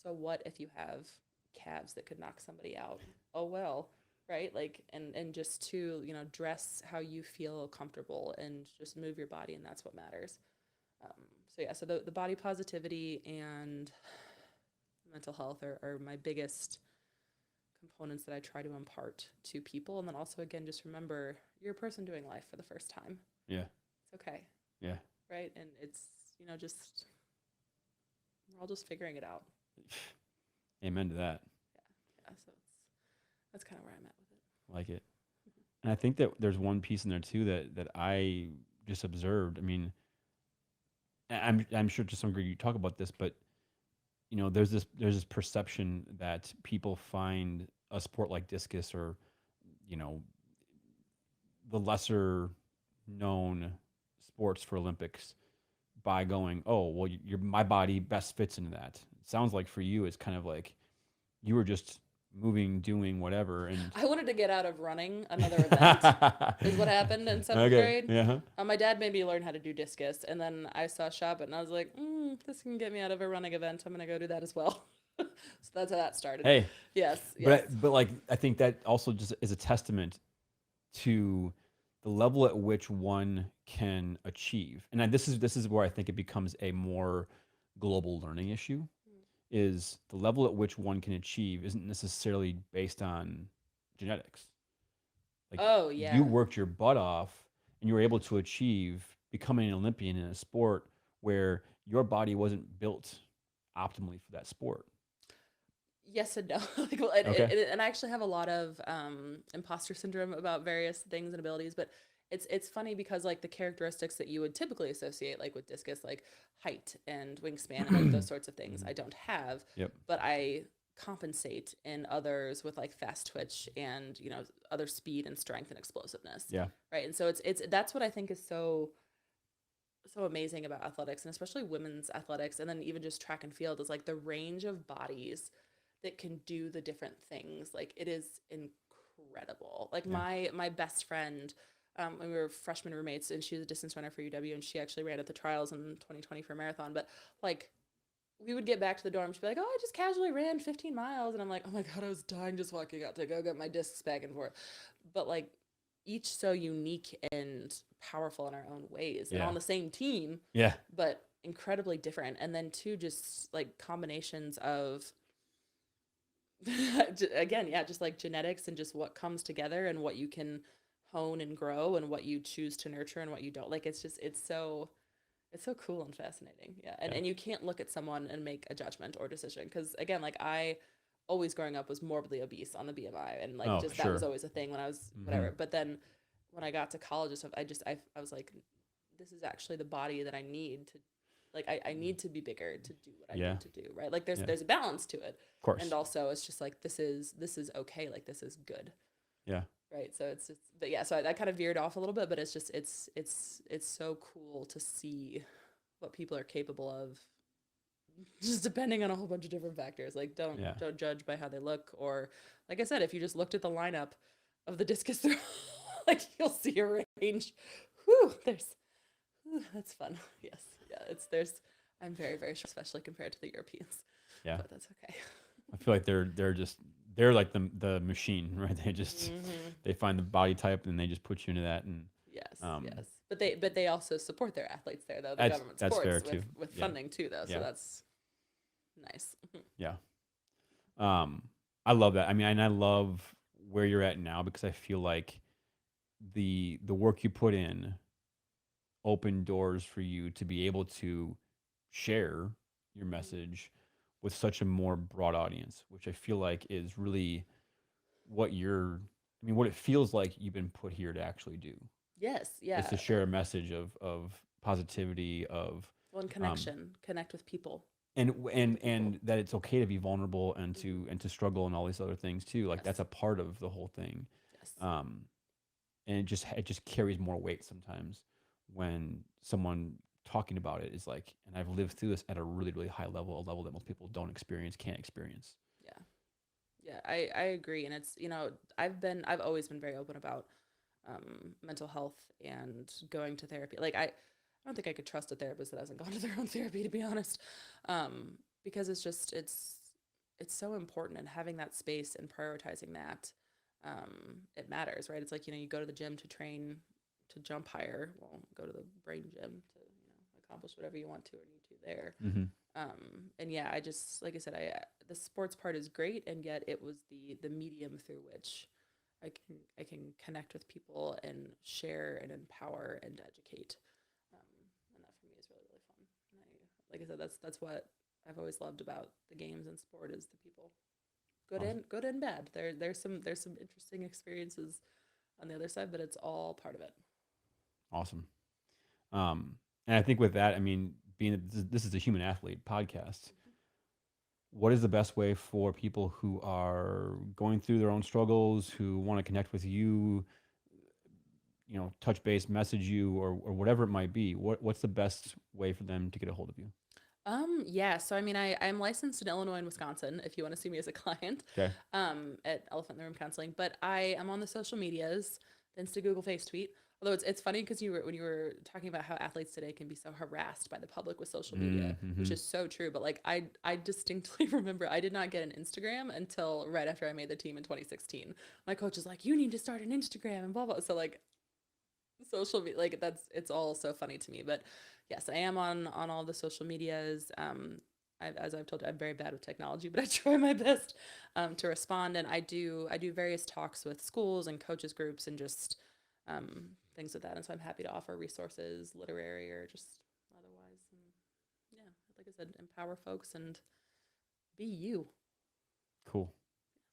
[SPEAKER 2] so what if you have calves that could knock somebody out? Oh well, right? Like and just to, dress how you feel comfortable and just move your body, and that's what matters. So the body positivity and mental health are my biggest components that I try to impart to people. And then also, again, just remember you're a person doing life for the first time.
[SPEAKER 1] Yeah.
[SPEAKER 2] It's okay.
[SPEAKER 1] Yeah.
[SPEAKER 2] Right. And it's, just, we're all just figuring it out.
[SPEAKER 1] Amen to that.
[SPEAKER 2] Yeah. So that's kind of where I'm at with it.
[SPEAKER 1] Like it. And I think that there's one piece in there too that I just observed. I mean, I'm sure to some degree you talk about this, but there's this perception that people find a sport like discus or the lesser known sports for Olympics by going, oh well, my body best fits into that. It sounds like for you it's kind of like you were just moving, doing whatever, and
[SPEAKER 2] I wanted to get out of running another event is what happened in 7th grade.
[SPEAKER 1] Yeah.
[SPEAKER 2] My dad made me learn how to do discus, and then I saw shot put and I was like, this can get me out of a running event. I'm gonna go do that as well. So that's how that started.
[SPEAKER 1] Hey.
[SPEAKER 2] Yes.
[SPEAKER 1] But like I think that also just is a testament to the level at which one can achieve. And this is where I think it becomes a more global learning issue. Is the level at which one can achieve isn't necessarily based on genetics. Like,
[SPEAKER 2] oh yeah,
[SPEAKER 1] you worked your butt off and you were able to achieve becoming an Olympian in a sport where your body wasn't built optimally for that sport.
[SPEAKER 2] Yes and no. And I actually have a lot of imposter syndrome about various things and abilities, but it's funny because like the characteristics that you would typically associate like with discus, like height and wingspan and like those sorts of things, I don't have.
[SPEAKER 1] Yep.
[SPEAKER 2] But I compensate in others with like fast twitch and other speed and strength and explosiveness.
[SPEAKER 1] Yeah.
[SPEAKER 2] Right. And so it's that's what I think is so amazing about athletics, and especially women's athletics, and then even just track and field, is like the range of bodies that can do the different things. Like it is incredible. Like my best friend, when we were freshman roommates, and she was a distance runner for UW, and she actually ran at the trials in 2020 for a marathon. But like we would get back to the dorm, she'd be like, oh, I just casually ran 15 miles. And I'm like, oh my God, I was dying just walking out to go get my discs back and forth. But like each so unique and powerful in our own ways, and on the same team.
[SPEAKER 1] Yeah.
[SPEAKER 2] But incredibly different. And then two, just like combinations of, again, just like genetics and just what comes together and what you can hone and grow and what you choose to nurture and what you don't. Like it's so cool and fascinating. And you can't look at someone and make a judgment or decision, because again, like I always growing up was morbidly obese on the BMI, and like that was always a thing when I was whatever. But then when I got to college and stuff, I was like, this is actually the body that I need to, like I need to be bigger to do what I need to do, right? Like there's a balance to it,
[SPEAKER 1] of course,
[SPEAKER 2] and also it's just like this is okay, like this is good, right? So it's just, but so I kind of veered off a little bit, but it's just it's so cool to see what people are capable of, just depending on a whole bunch of different factors. Like don't judge by how they look, or like I said, if you just looked at the lineup of the discus throw, like you'll see a range. That's fun. Yes. I'm very, very short, especially compared to the Europeans.
[SPEAKER 1] Yeah.
[SPEAKER 2] But that's okay.
[SPEAKER 1] I feel like they're like the machine, right? They just they find the body type and they just put you into that. And
[SPEAKER 2] yes. But they also support their athletes there, though. The government supports with funding too, though. So that's nice.
[SPEAKER 1] Yeah. I love that. I mean, and I love where you're at now, because I feel like the work you put in opened doors for you to be able to share your message with such a more broad audience, which I feel like is really what what it feels like you've been put here to actually do.
[SPEAKER 2] Yes. Yeah.
[SPEAKER 1] It's to share a message of positivity, of
[SPEAKER 2] connection, connect with people.
[SPEAKER 1] and that it's okay to be vulnerable and to struggle and all these other things too. Like that's a part of the whole thing.
[SPEAKER 2] Yes.
[SPEAKER 1] And it just carries more weight sometimes when someone talking about it is like, and I've lived through this at a really, really high level, a level that most people don't experience, can't experience.
[SPEAKER 2] Yeah. Yeah, I agree. And it's, I've always been very open about mental health and going to therapy. Like I don't think I could trust a therapist that hasn't gone to their own therapy, to be honest. Because it's just, it's so important, and having that space and prioritizing that, it matters, right? It's like, you go to the gym to train to jump higher. Well, go to the brain gym to, accomplish whatever you want to or need to there.
[SPEAKER 1] Mm-hmm.
[SPEAKER 2] And yeah, I just, like I said, the sports part is great, and yet it was the medium through which I can connect with people and share and empower and educate. And that for me is really, really fun. And like I said, that's what I've always loved about the games and sport, is the people, good and bad. There's some interesting experiences on the other side, but it's all part of it.
[SPEAKER 1] Awesome. And I think with that, I mean, being this is a human athlete podcast, what is the best way for people who are going through their own struggles, who want to connect with you, touch base, message you, or whatever it might be? What's the best way for them to get a hold of you?
[SPEAKER 2] Yeah. So, I mean, I'm licensed in Illinois and Wisconsin, if you want to see me as a client,
[SPEAKER 1] Okay.
[SPEAKER 2] At Elephant in the Room Counseling, but I am on the social medias, the Insta, Google, Face, Tweet. Although it's funny because when you were talking about how athletes today can be so harassed by the public with social media, which is so true. But like, I distinctly remember I did not get an Instagram until right after I made the team in 2016. My coach is like, you need to start an Instagram and blah, blah. So like, social media, like it's all so funny to me. But yes, I am on all the social medias. As I've told you, I'm very bad with technology, but I try my best to respond. And I do various talks with schools and coaches groups and just things like that. And so I'm happy to offer resources, literary or just otherwise. And yeah, like I said, empower folks and be you.
[SPEAKER 1] Cool. Yes.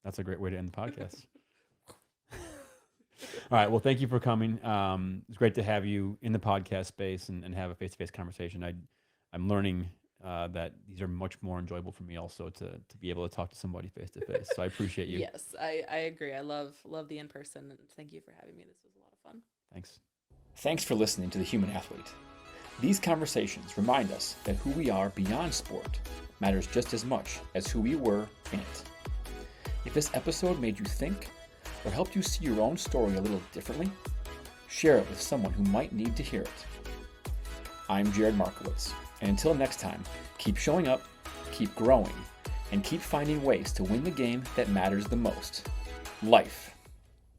[SPEAKER 1] That's a great way to end the podcast. All right. Well, thank you for coming. It's great to have you in the podcast space and have a face-to-face conversation. I'm learning that these are much more enjoyable for me also to be able to talk to somebody face-to-face. So I appreciate you.
[SPEAKER 2] Yes, I agree. I love the in-person, and thank you for having me. This was a lot of fun.
[SPEAKER 1] Thanks.
[SPEAKER 3] Thanks for listening to The Human Athlete. These conversations remind us that who we are beyond sport matters just as much as who we were in it. If this episode made you think or helped you see your own story a little differently, share it with someone who might need to hear it. I'm Jared Markowitz, and until next time, keep showing up, keep growing, and keep finding ways to win the game that matters the most: life.